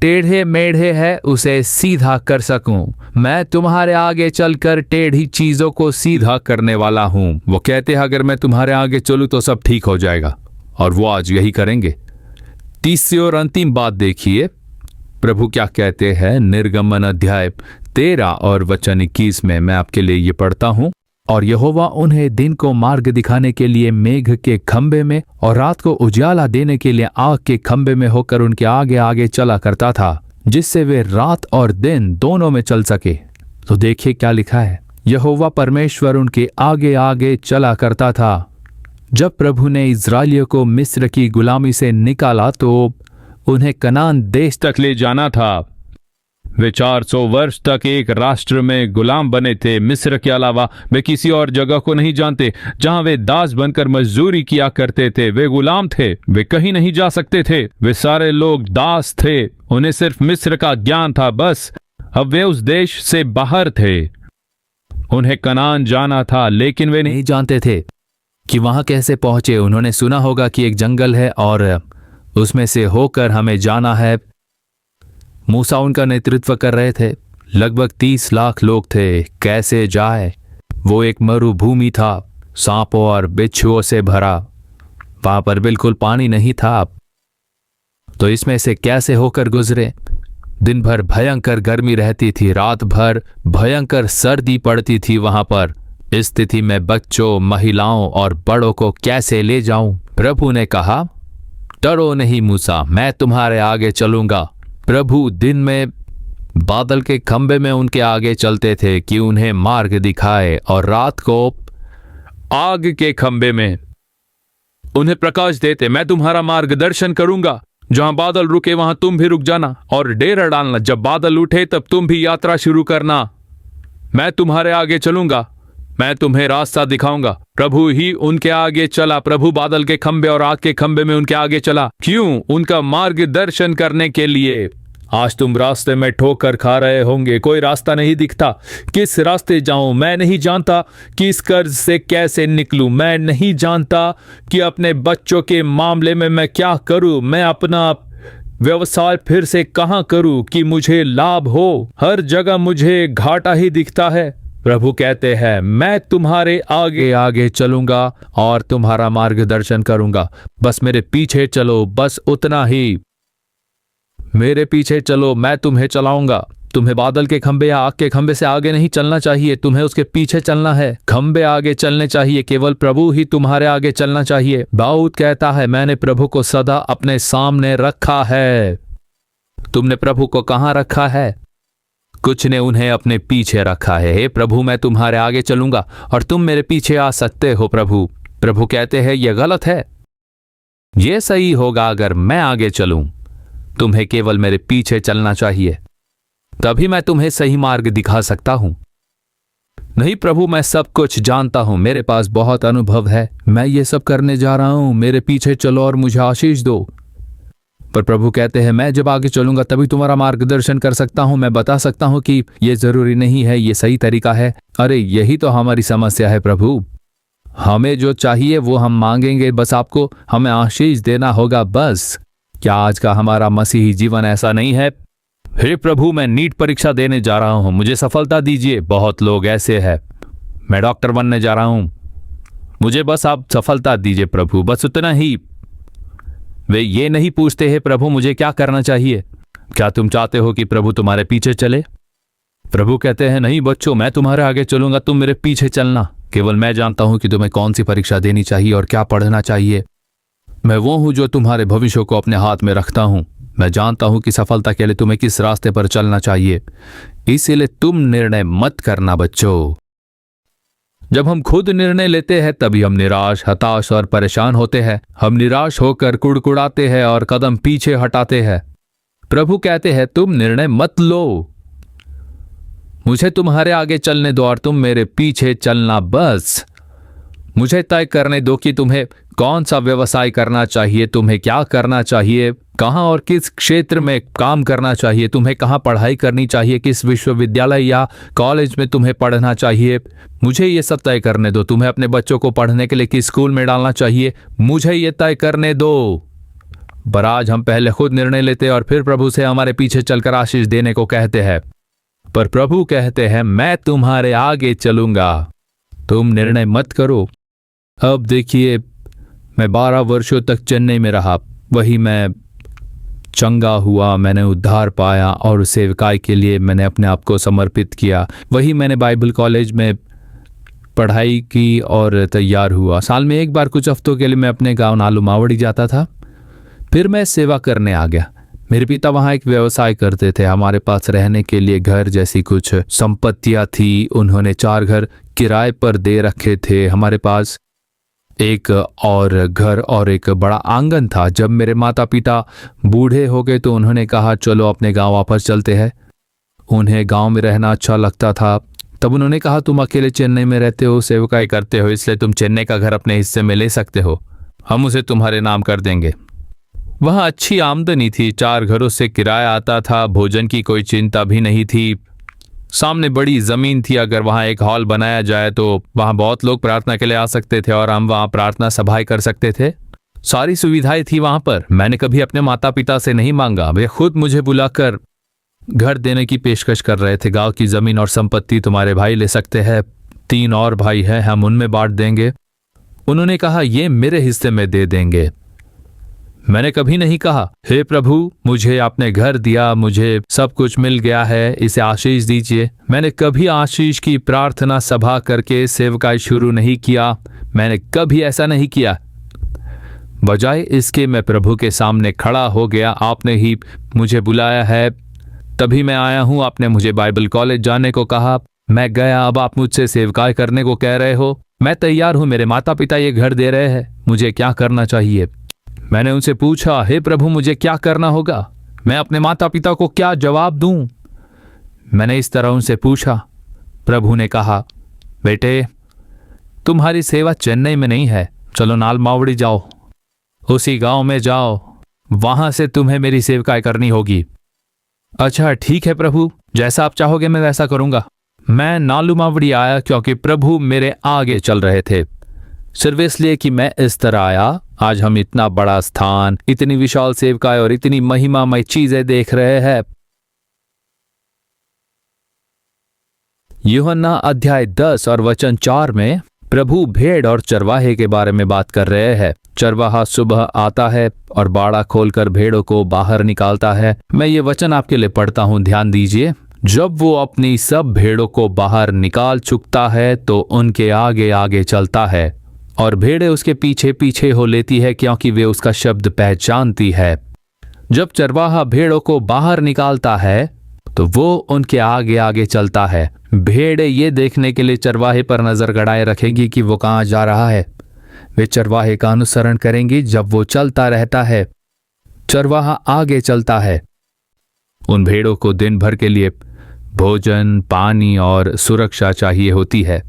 टेढ़े मेढ़े है उसे सीधा कर सकूं। मैं तुम्हारे आगे चलकर टेढ़ी चीजों को सीधा करने वाला हूं। वो कहते हैं अगर मैं तुम्हारे आगे चलूं तो सब ठीक हो जाएगा, और वो आज यही करेंगे। तीसरी और अंतिम बात देखिए प्रभु क्या कहते हैं। निर्गमन अध्याय 13 और वचन 21 में मैं आपके लिए ये पढ़ता हूं। और यहोवा उन्हें दिन को मार्ग दिखाने के लिए मेघ के खंबे में और रात को उजाला देने के लिए आग के खंबे में होकर उनके आगे आगे चला करता था, जिससे वे रात और दिन दोनों में चल सके। तो देखिए क्या लिखा है, यहोवा परमेश्वर उनके आगे आगे चला करता था। जब प्रभु ने इस्राएलियों को मिस्र की गुलामी से निकाला तो उन्हें कनान देश तक ले जाना था। वे 400 वर्ष तक एक राष्ट्र में गुलाम बने थे। मिस्र के अलावा वे किसी और जगह को नहीं जानते जहां वे दास बनकर मजदूरी किया करते थे। वे गुलाम थे, वे कहीं नहीं जा सकते थे। वे सारे लोग दास थे, उन्हें सिर्फ मिस्र का ज्ञान था बस। अब वे उस देश से बाहर थे। उन्हें कनान जाना था, लेकिन वे नहीं जानते थे कि वहां कैसे पहुंचे। उन्होंने सुना होगा कि एक जंगल है और उसमें से होकर हमें जाना है। मूसा उनका नेतृत्व कर रहे थे। लगभग 30 लाख लोग थे। कैसे जाए? वो एक मरुभूमि था, सांपों और बिच्छुओं से भरा। वहां पर बिल्कुल पानी नहीं था। तो इसमें से कैसे होकर गुजरे? दिन भर भयंकर गर्मी रहती थी, रात भर भयंकर सर्दी पड़ती थी वहां पर। इस स्थिति में बच्चों, महिलाओं और बड़ों को कैसे ले जाऊं? प्रभु ने कहा, डरो नहीं मूसा, मैं तुम्हारे आगे चलूंगा। प्रभु दिन में बादल के खंबे में उनके आगे चलते थे कि उन्हें मार्ग दिखाए, और रात को आग के खंबे में उन्हें प्रकाश देते। मैं तुम्हारा मार्गदर्शन करूंगा। जहां बादल रुके वहां तुम भी रुक जाना और डेरा डालना। जब बादल उठे तब तुम भी यात्रा शुरू करना। मैं तुम्हारे आगे चलूंगा, मैं तुम्हें रास्ता दिखाऊंगा। प्रभु ही उनके आगे चला। प्रभु बादल के खंबे और आग के खंबे में उनके आगे चला। क्यों? उनका मार्गदर्शन करने के लिए। आज तुम रास्ते में ठोकर खा रहे होंगे, कोई रास्ता नहीं दिखता। किस रास्ते जाऊं? मैं नहीं जानता कि इस कर्ज से कैसे निकलूं। मैं नहीं जानता कि अपने बच्चों के मामले में मैं क्या करूं। मैं अपना व्यवसाय फिर से कहां करूं कि मुझे लाभ हो। हर जगह मुझे घाटा ही दिखता है। प्रभु कहते हैं, मैं तुम्हारे आगे आगे चलूंगा और तुम्हारा मार्गदर्शन करूंगा। बस मेरे पीछे चलो, बस उतना ही। मेरे पीछे चलो, मैं तुम्हें चलाऊंगा। तुम्हें बादल के खंबे या आग के खंबे से आगे नहीं चलना चाहिए, तुम्हें उसके पीछे चलना है। खंबे आगे चलने चाहिए, केवल प्रभु ही तुम्हारे आगे चलना चाहिए। दाऊद कहता है, मैंने प्रभु को सदा अपने सामने रखा है। तुमने प्रभु को कहां रखा है? कुछ ने उन्हें अपने पीछे रखा है। हे प्रभु, मैं तुम्हारे आगे चलूंगा और तुम मेरे पीछे आ सकते हो। प्रभु कहते हैं, यह गलत है। यह सही होगा अगर मैं आगे चलूं। तुम्हें केवल मेरे पीछे चलना चाहिए, तभी मैं तुम्हें सही मार्ग दिखा सकता हूं। नहीं प्रभु, मैं सब कुछ जानता हूं, मेरे पास बहुत अनुभव है, मैं ये सब करने जा रहा हूं, मेरे पीछे चलो और मुझे आशीष दो। पर प्रभु कहते हैं, मैं जब आगे चलूंगा तभी तुम्हारा मार्गदर्शन कर सकता हूं। मैं बता सकता हूं कि यह जरूरी नहीं है, यह सही तरीका है। अरे यही तो हमारी समस्या है प्रभु। हमें जो चाहिए वो हम मांगेंगे, बस आपको हमें आशीष देना होगा बस। क्या आज का हमारा मसीही जीवन ऐसा नहीं है? हे प्रभु, मैं नीट परीक्षा देने जा रहा हूं, मुझे सफलता दीजिए। बहुत लोग ऐसे हैं, मैं डॉक्टर बनने जा रहा हूं, मुझे बस आप सफलता दीजिए प्रभु, बस उतना ही। वे ये नहीं पूछते हैं, प्रभु मुझे क्या करना चाहिए? क्या तुम चाहते हो कि प्रभु तुम्हारे पीछे चले? प्रभु कहते हैं, नहीं बच्चों, मैं तुम्हारे आगे चलूंगा, तुम मेरे पीछे चलना। केवल मैं जानता हूं कि तुम्हें कौन सी परीक्षा देनी चाहिए और क्या पढ़ना चाहिए। मैं वो हूं जो तुम्हारे भविष्य को अपने हाथ में रखता हूं। मैं जानता हूं कि सफलता के लिए तुम्हें किस रास्ते पर चलना चाहिए। इसीलिए तुम निर्णय मत करना बच्चों। जब हम खुद निर्णय लेते हैं तभी हम निराश, हताश और परेशान होते हैं। हम निराश होकर कुड़कुड़ाते हैं और कदम पीछे हटाते हैं। प्रभु कहते हैं, तुम निर्णय मत लो, मुझे तुम्हारे आगे चलने दो और तुम मेरे पीछे चलना बस। मुझे तय करने दो कि तुम्हें कौन सा व्यवसाय करना चाहिए, तुम्हें क्या करना चाहिए, कहां और किस क्षेत्र में काम करना चाहिए, तुम्हें कहां पढ़ाई करनी चाहिए, किस विश्वविद्यालय या कॉलेज में तुम्हें पढ़ना चाहिए। मुझे ये सब तय करने दो। तुम्हें अपने बच्चों को पढ़ने के लिए किस स्कूल में डालना चाहिए, मुझे ये तय करने दो। पर आज हम पहले खुद निर्णय लेते और फिर प्रभु से हमारे पीछे चलकर आशीष देने को कहते हैं। पर प्रभु कहते हैं, मैं तुम्हारे आगे चलूंगा, तुम निर्णय मत करो। अब देखिए, मैं 12 वर्षों तक चेन्नई में रहा, वही मैं चंगा हुआ, मैंने उद्धार पाया और सेवकाई के लिए मैंने अपने आप को समर्पित किया। वही मैंने बाइबल कॉलेज में पढ़ाई की और तैयार हुआ। साल में एक बार कुछ हफ्तों के लिए मैं अपने गांव नालू मावड़ी जाता था। फिर मैं सेवा करने आ गया। मेरे पिता वहाँ एक व्यवसाय करते थे। हमारे पास रहने के लिए घर जैसी कुछ संपत्तियाँ थी। उन्होंने 4 घर किराए पर दे रखे थे। हमारे पास एक और घर और एक बड़ा आंगन था। जब मेरे माता पिता बूढ़े हो गए तो उन्होंने कहा, चलो अपने गांव वापस चलते हैं। उन्हें गांव में रहना अच्छा लगता था। तब उन्होंने कहा, तुम अकेले चेन्नई में रहते हो, सेवकाई करते हो, इसलिए तुम चेन्नई का घर अपने हिस्से में ले सकते हो, हम उसे तुम्हारे नाम कर देंगे। वहाँ अच्छी आमदनी थी, 4 घरों से किराया आता था, भोजन की कोई चिंता भी नहीं थी। सामने बड़ी जमीन थी, अगर वहाँ एक हॉल बनाया जाए तो वहाँ बहुत लोग प्रार्थना के लिए आ सकते थे और हम वहाँ प्रार्थना सभाएं कर सकते थे। सारी सुविधाएं थी वहाँ पर। मैंने कभी अपने माता पिता से नहीं मांगा, वे खुद मुझे बुलाकर घर देने की पेशकश कर रहे थे। गांव की जमीन और संपत्ति तुम्हारे भाई ले सकते हैं, 3 और भाई हैं, हम उनमें बांट देंगे। उन्होंने कहा ये मेरे हिस्से में दे देंगे। मैंने कभी नहीं कहा हे प्रभु मुझे आपने घर दिया, मुझे सब कुछ मिल गया है, इसे आशीष दीजिए। मैंने कभी आशीष की प्रार्थना सभा करके सेवकाई शुरू नहीं किया। मैंने कभी ऐसा नहीं किया। बजाय इसके मैं प्रभु के सामने खड़ा हो गया। आपने ही मुझे बुलाया है, तभी मैं आया हूं। आपने मुझे बाइबल कॉलेज जाने को कहा, मैं गया। अब आप मुझसे सेवकाई करने को कह रहे हो। मैं तैयार हूं। मेरे माता पिता ये घर दे रहे हैं, मुझे क्या करना चाहिए? मैंने उनसे पूछा हे प्रभु मुझे क्या करना होगा? मैं अपने माता पिता को क्या जवाब दूं? मैंने इस तरह उनसे पूछा। प्रभु ने कहा बेटे तुम्हारी सेवा चेन्नई में नहीं है, चलो नाल मावड़ी जाओ, उसी गांव में जाओ, वहां से तुम्हें मेरी सेवकाई करनी होगी। अच्छा ठीक है प्रभु, जैसा आप चाहोगे मैं वैसा करूंगा। मैं नालू मावड़ी आया क्योंकि प्रभु मेरे आगे चल रहे थे, सिर्फ इसलिए कि मैं इस तरह आया। आज हम इतना बड़ा स्थान, इतनी विशाल सेवकाई और इतनी महिमामय चीजें देख रहे हैं। यूहन्ना अध्याय 10 और वचन 4 में प्रभु भेड़ और चरवाहे के बारे में बात कर रहे हैं। चरवाहा सुबह आता है और बाड़ा खोलकर भेड़ों को बाहर निकालता है। मैं ये वचन आपके लिए पढ़ता हूं, ध्यान दीजिए। जब वो अपनी सब भेड़ों को बाहर निकाल चुकता है तो उनके आगे आगे चलता है और भेड़ें उसके पीछे पीछे हो लेती है क्योंकि वे उसका शब्द पहचानती है। जब चरवाहा भेड़ों को बाहर निकालता है तो वो उनके आगे आगे चलता है। भेड़ें ये देखने के लिए चरवाहे पर नजर गड़ाए रखेंगी कि वो कहाँ जा रहा है। वे चरवाहे का अनुसरण करेंगी। जब वो चलता रहता है, चरवाहा आगे चलता है। उन भेड़ों को दिन भर के लिए भोजन, पानी और सुरक्षा चाहिए होती है।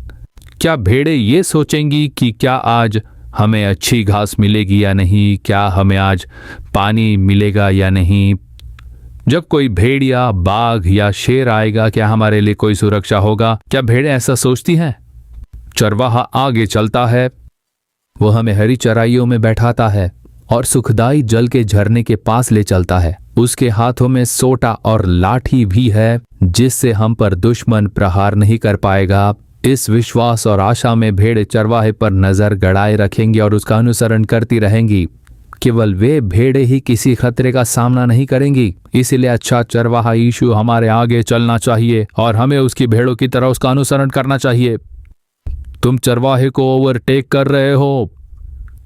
क्या भेड़ें ये सोचेंगी कि क्या आज हमें अच्छी घास मिलेगी या नहीं, क्या हमें आज पानी मिलेगा या नहीं? जब कोई भेड़िया, बाघ या शेर आएगा क्या हमारे लिए कोई सुरक्षा होगा? क्या भेड़ें ऐसा सोचती हैं? चरवाहा आगे चलता है, वो हमें हरी चराइयों में बैठाता है और सुखदाई जल के झरने के पास ले चलता है। उसके हाथों में सोटा और लाठी भी है जिससे हम पर दुश्मन प्रहार नहीं कर पाएगा। इस विश्वास और आशा में भेड़ें चरवाहे पर नजर गड़ाए रखेंगी और उसका अनुसरण करती रहेंगी। केवल वे भेड़ें ही किसी खतरे का सामना नहीं करेंगी। इसीलिए अच्छा चरवाहा यीशु हमारे आगे चलना चाहिए और हमें उसकी भेड़ों की तरह उसका अनुसरण करना चाहिए। तुम चरवाहे को ओवरटेक कर रहे हो,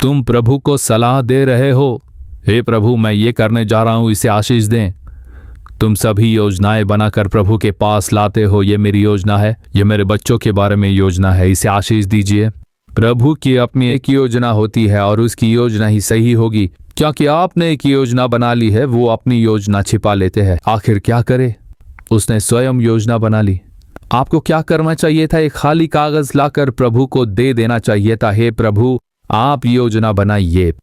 तुम प्रभु को सलाह दे रहे हो, हे प्रभु मैं ये करने जा रहा हूं, इसे आशीष दें। तुम सभी योजनाएं बनाकर प्रभु के पास लाते हो, ये मेरी योजना है, ये मेरे बच्चों के बारे में योजना है, इसे आशीष दीजिए। प्रभु की अपनी एक योजना होती है और उसकी योजना ही सही होगी। क्योंकि आपने एक योजना बना ली है, वो अपनी योजना छिपा लेते हैं। आखिर क्या करे? उसने स्वयं योजना बना ली। आपको क्या करना चाहिए था? एक खाली कागज लाकर प्रभु को दे देना चाहिए था। हे प्रभु आप योजना बनाइए,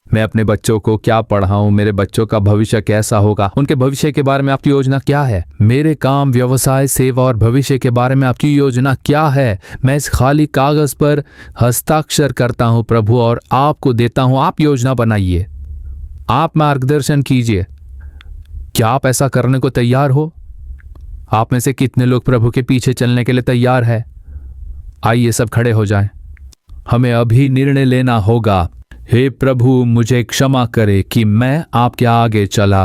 मैं अपने बच्चों को क्या पढ़ाऊं, मेरे बच्चों का भविष्य कैसा होगा, उनके भविष्य के बारे में आपकी योजना क्या है? मेरे काम, व्यवसाय, सेवा और भविष्य के बारे में आपकी योजना क्या है? मैं इस खाली कागज पर हस्ताक्षर करता हूं प्रभु और आपको देता हूं। आप योजना बनाइए, आप मार्गदर्शन कीजिए। क्या आप ऐसा करने को तैयार हो? आप में से कितने लोग प्रभु के पीछे चलने के लिए तैयार है? आइए सब खड़े हो जाएं। हमें अभी निर्णय लेना होगा। हे प्रभु मुझे क्षमा करे कि मैं आपके आगे चला।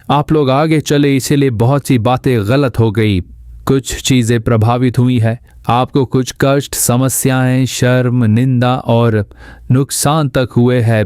आप लोग आगे चले इसीलिए बहुत सी बातें गलत हो गई, कुछ चीजें प्रभावित हुई है। आपको कुछ कष्ट, समस्याएं, शर्म, निंदा और नुकसान तक हुए हैं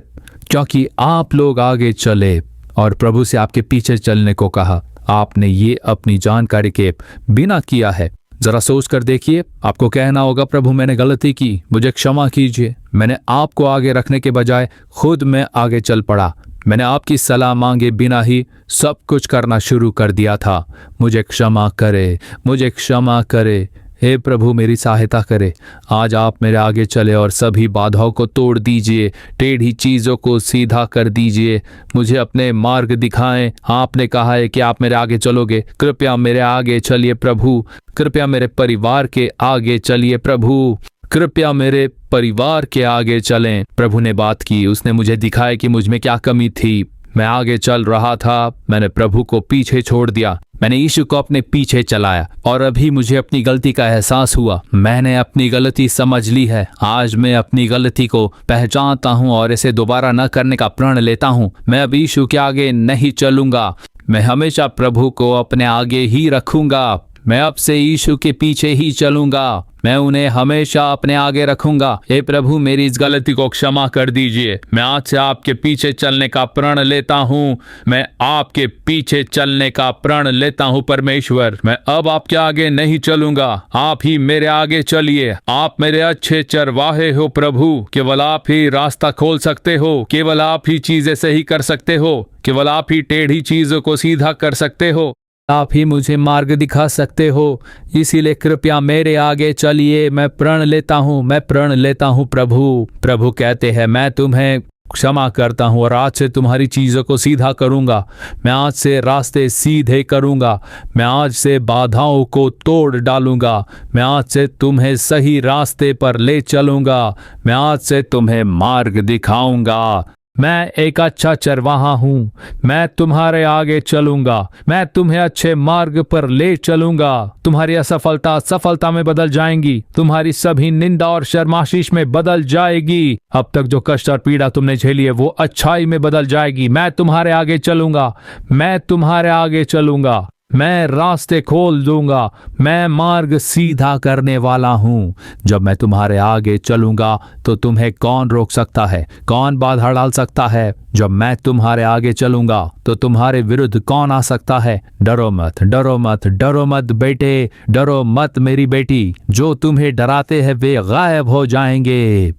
क्योंकि आप लोग आगे चले और प्रभु से आपके पीछे चलने को कहा। आपने ये अपनी जानकारी के बिना किया है। जरा सोच कर देखिए। आपको कहना होगा प्रभु मैंने गलती की, मुझे क्षमा कीजिए। मैंने आपको आगे रखने के बजाय खुद मैं आगे चल पड़ा। मैंने आपकी सलाह मांगे बिना ही सब कुछ करना शुरू कर दिया था। मुझे क्षमा करे, मुझे क्षमा करे। हे प्रभु मेरी सहायता करे। आज आप मेरे आगे चले और सभी बाधाओं को तोड़ दीजिए, टेढ़ी चीज़ों को सीधा कर दीजिए, मुझे अपने मार्ग दिखाएं। आपने कहा है कि आप मेरे आगे चलोगे, कृपया मेरे आगे चलिए प्रभु। कृपया मेरे परिवार के आगे चलिए प्रभु। कृपया मेरे परिवार के आगे चलें। प्रभु ने बात की, उसने मुझे दिखाया कि मुझ में क्या कमी थी। मैं आगे चल रहा था, मैंने प्रभु को पीछे छोड़ दिया, मैंने यीशु को अपने पीछे चलाया और अभी मुझे अपनी गलती का एहसास हुआ। मैंने अपनी गलती समझ ली है। आज मैं अपनी गलती को पहचानता हूँ और इसे दोबारा न करने का प्रण लेता हूँ। मैं अब यीशु के आगे नहीं चलूंगा, मैं हमेशा प्रभु को अपने आगे ही रखूंगा। मैं अब से यीशु के पीछे ही चलूंगा, मैं उन्हें हमेशा अपने आगे रखूंगा। हे प्रभु मेरी इस गलती को क्षमा कर दीजिए। मैं आज से आपके पीछे चलने का प्रण लेता हूँ। मैं आपके पीछे चलने का प्रण लेता हूँ परमेश्वर। मैं अब आपके आगे नहीं चलूंगा, आप ही मेरे आगे चलिए। आप मेरे अच्छे चरवाहे हो प्रभु, केवल आप ही रास्ता खोल सकते हो, केवल आप ही चीजें सही कर सकते हो, केवल आप ही टेढ़ी चीजों को सीधा कर सकते हो, आप ही मुझे मार्ग दिखा सकते हो। इसीलिए कृपया मेरे आगे चलिए। मैं प्रण लेता हूँ, मैं प्रण लेता हूँ प्रभु। प्रभु कहते हैं मैं तुम्हें क्षमा करता हूँ और आज से तुम्हारी चीज़ों को सीधा करूँगा। मैं आज से रास्ते सीधे करूँगा, मैं आज से बाधाओं को तोड़ डालूँगा, मैं आज से तुम्हें सही रास्ते पर ले चलूँगा, मैं आज से तुम्हें मार्ग दिखाऊँगा। मैं एक अच्छा चरवाहा हूँ, मैं तुम्हारे आगे चलूंगा, मैं तुम्हें अच्छे मार्ग पर ले चलूंगा। तुम्हारी असफलता सफलता में बदल जाएंगी, तुम्हारी सभी निंदा और शर्माशीष में बदल जाएगी। अब तक जो कष्ट और पीड़ा तुमने झेली है वो अच्छाई में बदल जाएगी। मैं तुम्हारे आगे चलूंगा, मैं तुम्हारे आगे चलूंगा, मैं रास्ते खोल दूंगा, मैं मार्ग सीधा करने वाला हूं। जब मैं तुम्हारे आगे चलूंगा तो तुम्हें कौन रोक सकता है, कौन बाधा डाल सकता है? जब मैं तुम्हारे आगे चलूंगा तो तुम्हारे विरुद्ध कौन आ सकता है? डरो मत, डरो मत, डरो मत बेटे, डरो मत मेरी बेटी। जो तुम्हें डराते हैं वे गायब हो जाएंगे,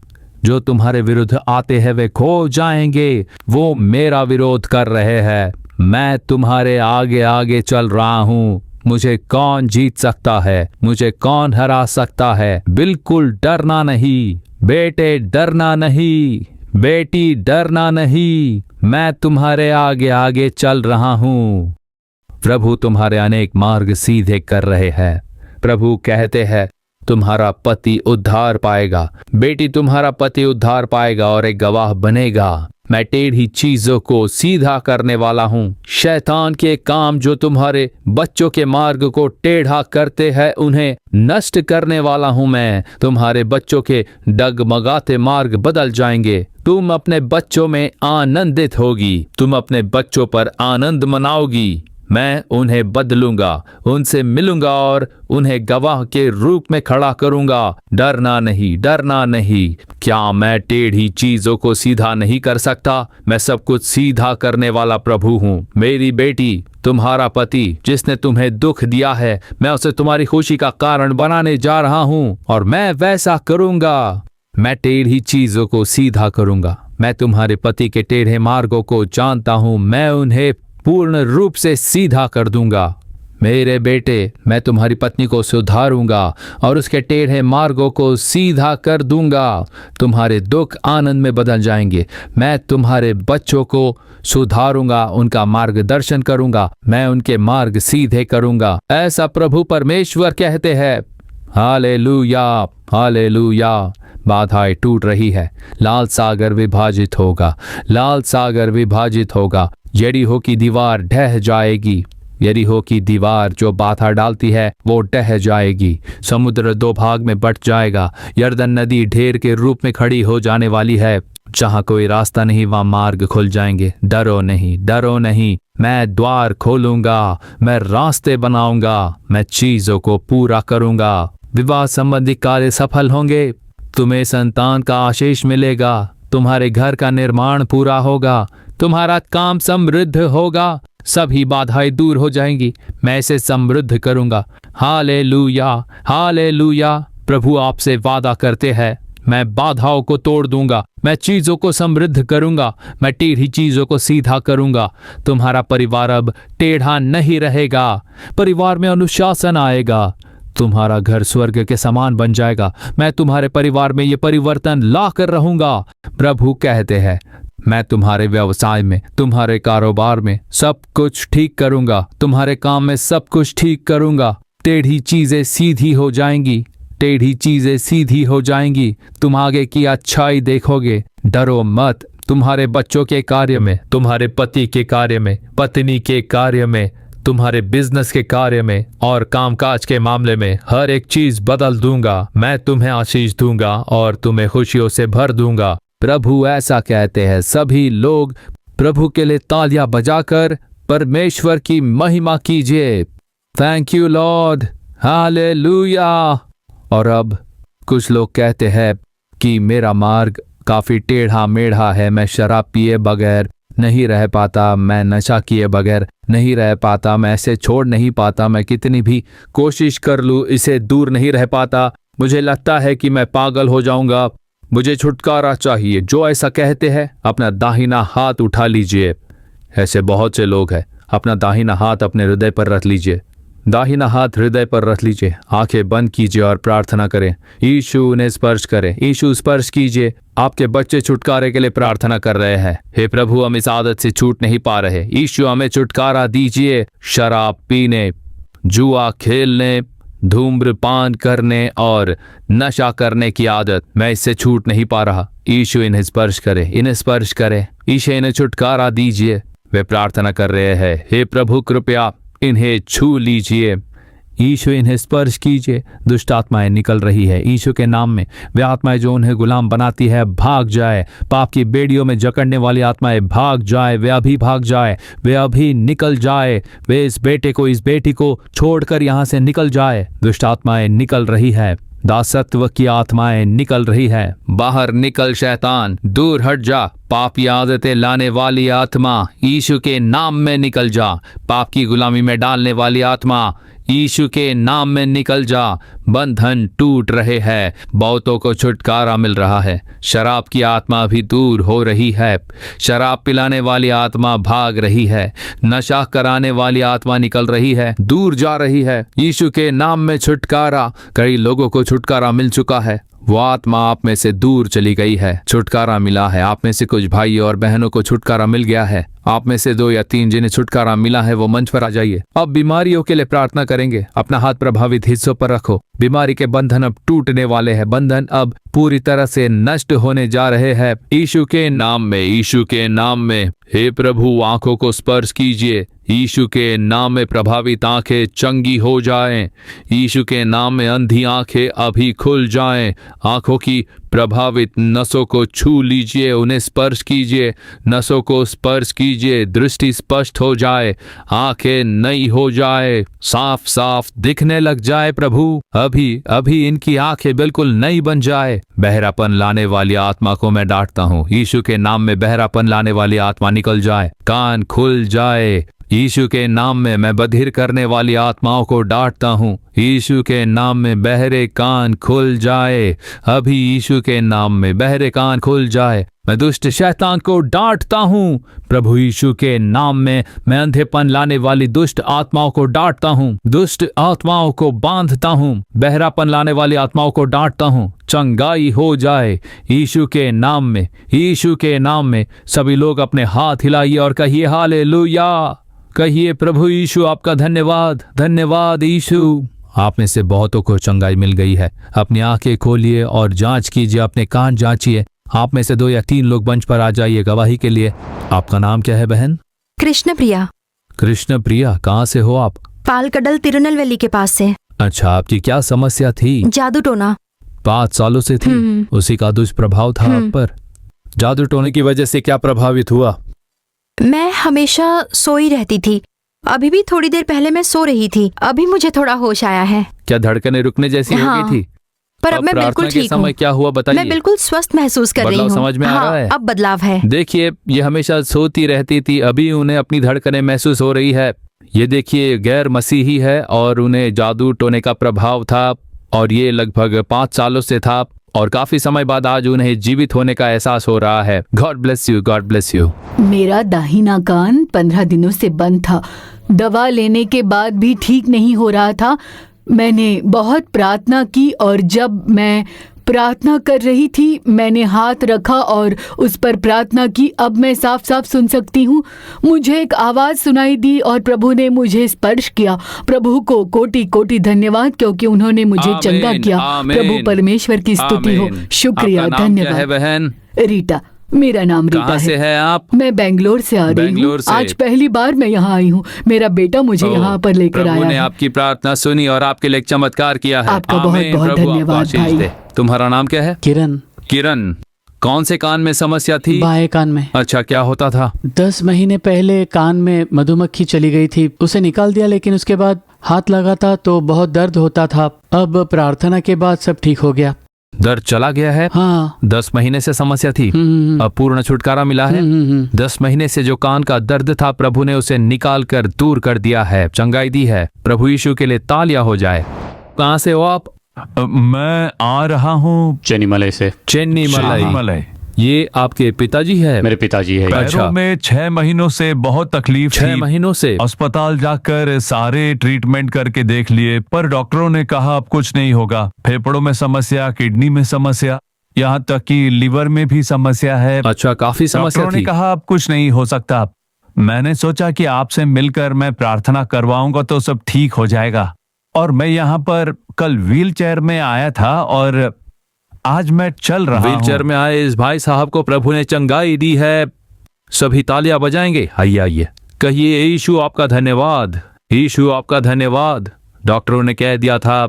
जो तुम्हारे विरुद्ध आते हैं वे खो जाएंगे। वो मेरा विरोध कर रहे हैं, मैं तुम्हारे आगे आगे चल रहा हूँ। मुझे कौन जीत सकता है, मुझे कौन हरा सकता है? बिल्कुल डरना नहीं बेटे, डरना नहीं बेटी, डरना नहीं। मैं तुम्हारे आगे आगे चल रहा हूँ। प्रभु तुम्हारे अनेक मार्ग सीधे कर रहे हैं। प्रभु कहते हैं तुम्हारा पति उद्धार पाएगा, बेटी तुम्हारा पति उद्धार पाएगा और एक गवाह बनेगा। मैं टेढ़ी चीजों को सीधा करने वाला हूँ। शैतान के काम जो तुम्हारे बच्चों के मार्ग को टेढ़ा करते हैं उन्हें नष्ट करने वाला हूँ मैं। तुम्हारे बच्चों के डगमगाते मार्ग बदल जाएंगे। तुम अपने बच्चों में आनंदित होगी, तुम अपने बच्चों पर आनंद मनाओगी। मैं उन्हें बदलूंगा, उनसे मिलूंगा और उन्हें गवाह के रूप में खड़ा करूंगा। डरना नहीं, डरना नहीं। क्या मैं टेढ़ी चीजों को सीधा नहीं कर सकता? मैं सब कुछ सीधा करने वाला प्रभु हूँ। मेरी बेटी, तुम्हारा पति जिसने तुम्हें दुख दिया है, मैं उसे तुम्हारी खुशी का कारण बनाने जा रहा हूँ और मैं वैसा करूंगा। मैं टेढ़ी चीजों को सीधा करूंगा। मैं तुम्हारे पति के टेढ़े मार्गों को जानता हूँ, मैं उन्हें पूर्ण रूप से सीधा कर दूंगा। मेरे बेटे, मैं तुम्हारी पत्नी को सुधारूंगा और उसके टेढ़े मार्गों को सीधा कर दूंगा। तुम्हारे दुख आनंद में बदल जाएंगे। मैं तुम्हारे बच्चों को सुधारूंगा, उनका मार्गदर्शन करूंगा, मैं उनके मार्ग सीधे करूंगा। ऐसा प्रभु परमेश्वर कहते हैं। Hallelujah, hallelujah. बाधाएं टूट रही है, लाल सागर विभाजित होगा, लाल सागर विभाजित होगा। यरीहो की दीवार ढह जाएगी। यरीहो की दीवार जो बाधा डालती है वो ढह जाएगी। समुद्र दो भाग में बट जाएगा। यरदन नदी ढेर के रूप में खड़ी हो जाने वाली है। जहाँ कोई रास्ता नहीं वहाँ मार्ग खुल जाएंगे। डरो नहीं, डरो नहीं। मैं द्वार खोलूंगा, मैं रास्ते बनाऊंगा, मैं चीजों को पूरा करूंगा। विवाह संबंधी कार्य सफल होंगे। तुम्हें संतान का आशीष मिलेगा। तुम्हारे घर का निर्माण पूरा होगा। तुम्हारा काम समृद्ध होगा। सभी बाधाएं दूर हो जाएंगी। मैं इसे समृद्ध करूंगा। Hallelujah, hallelujah. प्रभु आपसे वादा करते हैं, मैं बाधाओं को तोड़ दूंगा, मैं चीजों को समृद्ध करूंगा, मैं टेढ़ी चीजों को सीधा करूंगा। तुम्हारा परिवार अब टेढ़ा नहीं रहेगा। परिवार में अनुशासन आएगा। तुम्हारा घर स्वर्ग के समान बन जाएगा। मैं तुम्हारे परिवार में ये परिवर्तन ला कर रहूंगा। प्रभु कहते हैं, मैं तुम्हारे व्यवसाय में, तुम्हारे कारोबार में सब कुछ ठीक करूंगा। तुम्हारे काम में सब कुछ ठीक करूंगा। टेढ़ी चीजें सीधी हो जाएंगी, टेढ़ी चीजें सीधी हो जाएंगी। तुम आगे की अच्छाई देखोगे। डरो मत। तुम्हारे बच्चों के कार्य में, तुम्हारे पति के कार्य में, पत्नी के कार्य में, तुम्हारे बिजनेस के कार्य में और कामकाज के मामले में हर एक चीज बदल दूंगा। मैं तुम्हें आशीष दूंगा और तुम्हें खुशियों से भर दूंगा। प्रभु ऐसा कहते हैं। सभी लोग प्रभु के लिए तालियां बजाकर परमेश्वर की महिमा कीजिए। Thank you Lord, hallelujah. और अब कुछ लोग कहते हैं कि मेरा मार्ग काफी टेढ़ा मेढ़ा है। मैं शराब पिए बगैर नहीं रह पाता, मैं नशा किए बगैर नहीं रह पाता, मैं ऐसे छोड़ नहीं पाता, मैं कितनी भी कोशिश कर लूँ इसे दूर नहीं रह पाता। मुझे लगता है कि मैं पागल हो जाऊंगा, मुझे छुटकारा चाहिए। जो ऐसा कहते हैं अपना दाहिना हाथ उठा लीजिए। ऐसे बहुत से लोग हैं। अपना दाहिना हाथ अपने हृदय पर रख लीजिए। दाहिना हाथ हृदय पर रख लीजिए। आंखें बंद कीजिए और प्रार्थना करें। यीशु उन्हें स्पर्श करें। यीशु स्पर्श कीजिए। आपके बच्चे छुटकारे के लिए प्रार्थना कर रहे हैं। हे प्रभु, हम इस आदत से छूट नहीं पा रहे। यीशु हमें छुटकारा दीजिए। शराब पीने, जुआ खेलने, धूम्रपान करने और नशा करने की आदत, मैं इससे छूट नहीं पा रहा। यीशु इन्हें स्पर्श करे, इन्हें स्पर्श करे। यीशु इन्हें छुटकारा दीजिए। वे प्रार्थना कर रहे हैं। हे प्रभु, कृपया इन्हें छू लीजिए। यीशु इन्हें स्पर्श कीजिए। दुष्ट आत्माएं निकल रही है यीशु के नाम में। वे आत्माएं जो उन्हें गुलाम बनाती है भाग जाए। पाप की बेड़ियों में जकड़ने वाली आत्माएं भाग जाए। वे अभी भाग जाए, वे अभी निकल जाए। वे इस बेटे को, इस बेटी को छोड़कर यहाँ से निकल जाए। दुष्ट आत्माएं निकल रही है। दासत्व की आत्माएं निकल रही है। बाहर निकल शैतान, दूर हट जा। पापी आदतें लाने वाली आत्मा, यीशु के नाम में निकल जा। पाप की गुलामी में डालने वाली आत्मा, यीशु के नाम में निकल जा। बंधन टूट रहे हैं। बहुतों को छुटकारा मिल रहा है। शराब की आत्मा भी दूर हो रही है। शराब पिलाने वाली आत्मा भाग रही है। नशा कराने वाली आत्मा निकल रही है, दूर जा रही है। यीशु के नाम में छुटकारा। कई लोगों को छुटकारा मिल चुका है। वो आत्मा आप में से दूर चली गई है। छुटकारा मिला है। आप में से कुछ भाई और बहनों को छुटकारा मिल गया है। आप में से 2 या 3 जिन्हें छुटकारा मिला है वो मंच पर आ जाइए। अब बीमारियों के लिए प्रार्थना करेंगे। अपना हाथ प्रभावित हिस्सों पर रखो। बीमारी के बंधन अब टूटने वाले हैं। बंधन अब पूरी तरह से नष्ट होने जा रहे हैं यीशु के नाम में, यीशु के नाम में। हे प्रभु, आंखों को स्पर्श कीजिए। यीशु के नाम में प्रभावित आंखें चंगी हो जाएं। यीशु के नाम में अंधी आंखें अभी खुल जाएं। आंखों की प्रभावित नसों को छू लीजिए, उन्हें स्पर्श कीजिए। नसों को स्पर्श कीजिए। दृष्टि स्पष्ट हो जाए, आंखें नई हो जाए, साफ साफ दिखने लग जाए। प्रभु, अभी अभी इनकी आंखें बिल्कुल नई बन जाए। बहरापन लाने वाली आत्मा को मैं डांटता हूँ। यीशु के नाम में बहरापन लाने वाली आत्मा निकल जाए। कान खुल जाए। यीशु के नाम में मैं बधिर करने वाली आत्माओं को डांटता हूँ। यीशु के नाम में बहरे कान खुल जाए। अभी यीशु के नाम में बहरे कान खुल जाए। मैं दुष्ट शैतान को डांटता हूँ। प्रभु यीशु के नाम में मैं अंधेपन लाने वाली दुष्ट आत्माओं को डांटता हूँ। दुष्ट आत्माओं को बांधता हूँ। बहरापन लाने वाली आत्माओं को डांटता हूँ। चंगाई हो जाए यीशु के नाम में, यीशु के नाम में। सभी लोग अपने हाथ हिलाइए और कहिए हालेलुया। कहिए, प्रभु यीशु आपका धन्यवाद, धन्यवाद यीशु। आप में से बहुतों को चंगाई मिल गई है। अपनी आंखें खोलिए और जांच कीजिए, अपने कान जांचिए। आप में से 2 या 3 लोग मंच पर आ जाइए गवाही के लिए। आपका नाम क्या है बहन? कृष्ण प्रिया। कृष्ण प्रिया, कहाँ से हो आप? पालकडल तिरुनेलवेली के पास से। अच्छा, आपकी क्या समस्या थी? जादू टोना। 5 सालों से थी। उसी का दुष्प्रभाव था आप पर। जादू टोने की वजह से क्या प्रभावित हुआ? मैं हमेशा सोई रहती थी। अभी भी थोड़ी देर पहले मैं सो रही थी। अभी मुझे थोड़ा होश आया है। क्या धड़कनें रुकने जैसी हो गई थी? पर अब मैं बिल्कुल ठीक हूँ। समय क्या हुआ बताइए। मैं बिल्कुल स्वस्थ महसूस कर रही हूँ। समझ में आ रहा है? अब बदलाव है। देखिए, ये हमेशा सोती रहती थी, अभी उन्हें अपनी धड़कनें महसूस हो रही है। ये देखिए, गैर मसीही है और उन्हें जादू टोने का प्रभाव था और ये लगभग 5 सालों से था और काफी समय बाद आज उन्हें जीवित होने का एहसास हो रहा है। God bless you, God bless you. मेरा दाहिना कान 15 दिनों से बंद था। दवा लेने के बाद भी ठीक नहीं हो रहा था। मैंने बहुत प्रार्थना की और जब मैं प्रार्थना कर रही थी मैंने हाथ रखा और उस पर प्रार्थना की। अब मैं साफ साफ सुन सकती हूँ। मुझे एक आवाज़ सुनाई दी और प्रभु ने मुझे स्पर्श किया। प्रभु को कोटि कोटि धन्यवाद क्योंकि उन्होंने मुझे आमीन, चंगा किया। आमीन, प्रभु परमेश्वर की स्तुति हो। आमीन। शुक्रिया, आपका नाम क्या है धन्यवाद। बहन? रीटा, मेरा नाम रीटा कहाँ से है। है आप? मैं बेंगलोर से आ रही हूँ। बेंगलोर से। आज पहली बार मैं यहाँ आई हूँ। मेरा बेटा मुझे यहाँ पर लेकर प्रभु आया ने है। आपकी प्रार्थना सुनी और आपके लिए एक चमत्कार किया है। आपका बहुत आमीन। बहुत प्रभु आपको धन्यवाद आशीष भाई। दे। तुम्हारा नाम क्या है? किरण, किरण। कौन से कान में समस्या थी? बाएं कान में। अच्छा, क्या होता था? 10 महीने पहले कान में मधुमक्खी चली गई थी, उसे निकाल दिया, लेकिन उसके बाद हाथ लगा था तो बहुत दर्द होता था। अब प्रार्थना के बाद सब ठीक हो गया। दर्द चला गया है? हाँ। 10 महीने से समस्या थी, अब पूर्ण छुटकारा मिला है। 10 महीने से जो कान का दर्द था प्रभु ने उसे निकाल कर दूर कर दिया है, चंगाई दी है। प्रभु यीशु के लिए तालियां हो जाए। कहाँ से हो आप? मैं आ रहा हूँ चेन्नई से। चेन्नई मलई। ये आपके पिताजी है? मेरे पिताजी है। अच्छा। पैरों में 6 महीनों से बहुत तकलीफ 6 थी। महीनों से? अस्पताल जाकर सारे ट्रीटमेंट करके देख लिए पर डॉक्टरों ने कहा अब कुछ नहीं होगा। फेफड़ों में समस्या, किडनी में समस्या, यहाँ तक कि लिवर में भी समस्या है। अच्छा, काफी समस्या डॉक्टरों ने थी। कहा अब कुछ नहीं हो सकता। मैंने सोचा कि आपसे मिलकर मैं प्रार्थना करवाऊंगा तो सब ठीक हो जाएगा। और मैं यहाँ पर कल व्हील चेयर में आया था और आज मैं चल रहा हूँ। व्हीलचेयर में आए इस भाई साहब को प्रभु ने चंगाई दी है। सभी तालियां बजाएंगे। आइए आइए, कहिए यीशु आपका धन्यवाद, यीशु आपका धन्यवाद। डॉक्टरों ने कह दिया था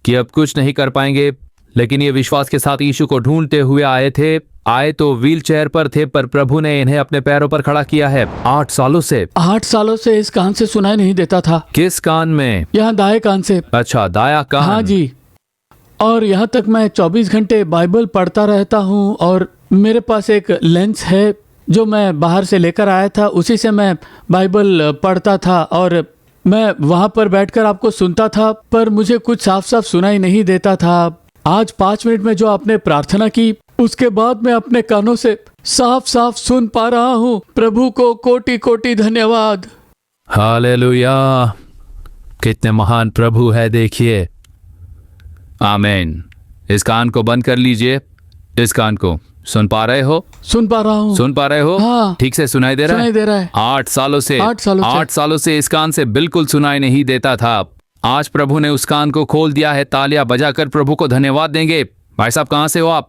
कि अब कुछ नहीं कर पाएंगे, लेकिन ये विश्वास के साथ यीशु को ढूंढते हुए आए तो व्हील चेयर पर थे, पर प्रभु ने इन्हें अपने पैरों पर खड़ा किया है। 8 सालों से 8 सालों से इस कान से सुनाई नहीं देता था। किस कान में? यहाँ दाएं कान से। अच्छा, दाया कान। हाँ जी। और यहाँ तक मैं 24 घंटे बाइबल पढ़ता रहता हूँ और मेरे पास एक लेंस है जो मैं बाहर से लेकर आया था, उसी से मैं बाइबल पढ़ता था और मैं वहाँ पर बैठकर आपको सुनता था, पर मुझे कुछ साफ साफ सुनाई नहीं देता था। आज 5 मिनट में जो आपने प्रार्थना की उसके बाद मैं अपने कानों से साफ साफ सुन पा रहा हूँ। प्रभु को कोटि कोटि धन्यवाद। हालेलुया, कितने महान प्रभु है, देखिए। आमीन। इस कान को बंद कर लीजिए। इस कान को सुन पा रहे हो? सुन पा रहा हूँ। सुन पा रहे हो? हाँ। ठीक से सुनाई दे रहा है? सुनाई दे रहा है। 8 सालों से 8 सालों से इस कान से बिल्कुल सुनाई नहीं देता था। आज प्रभु ने उस कान को खोल दिया है। तालियां बजाकर प्रभु को धन्यवाद देंगे। भाई साहब, कहाँ से हो आप?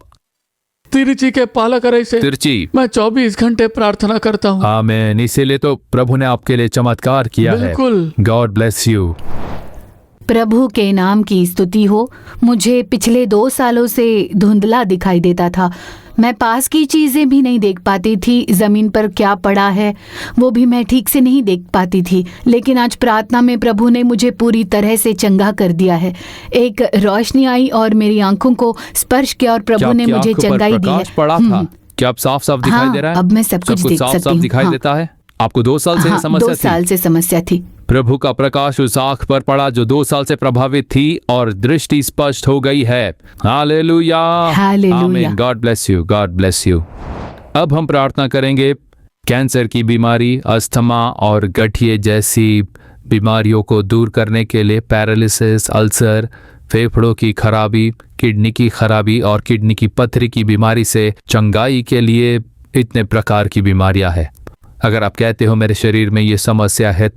तिरुचि के पालकराई से। तिरुचि। मैं 24 घंटे प्रार्थना करता हूँ। आमीन। इसीलिए तो प्रभु ने आपके लिए चमत्कार किया है। बिल्कुल। God bless you. प्रभु के नाम की स्तुति हो। मुझे पिछले 2 सालों से धुंधला दिखाई देता था। मैं पास की चीजें भी नहीं देख पाती थी। जमीन पर क्या पड़ा है वो भी मैं ठीक से नहीं देख पाती थी। लेकिन आज प्रार्थना में प्रभु ने मुझे पूरी तरह से चंगा कर दिया है। एक रोशनी आई और मेरी आंखों को स्पर्श किया और प्रभु ने मुझे चंगाई दी है। पड़ा था क्या? अब साफ साफ दिखाई हाँ, दे रहा है? अब मैं सब कुछ देख साफ सकती साफ हूँ। दिखाई हाँ। देता है। आपको 2 साल से हाँ, समस्या 2 साल से समस्या थी। प्रभु का प्रकाश उस आंख पर पड़ा जो 2 साल से प्रभावित थी और दृष्टि स्पष्ट हो गई है। हालेलुया। हालेलुया। आमीन। God bless you, God bless you. अब हम प्रार्थना करेंगे कैंसर की बीमारी, अस्थमा और गठिए जैसी बीमारियों को दूर करने के लिए। पैरालिसिस, अल्सर, फेफड़ों की खराबी, किडनी की खराबी और किडनी की पथरी की बीमारी से चंगाई के लिए इतने प्रकार की बीमारियां हैं। अगर आप कहते हो मेरे शरीर में ये समस्या है,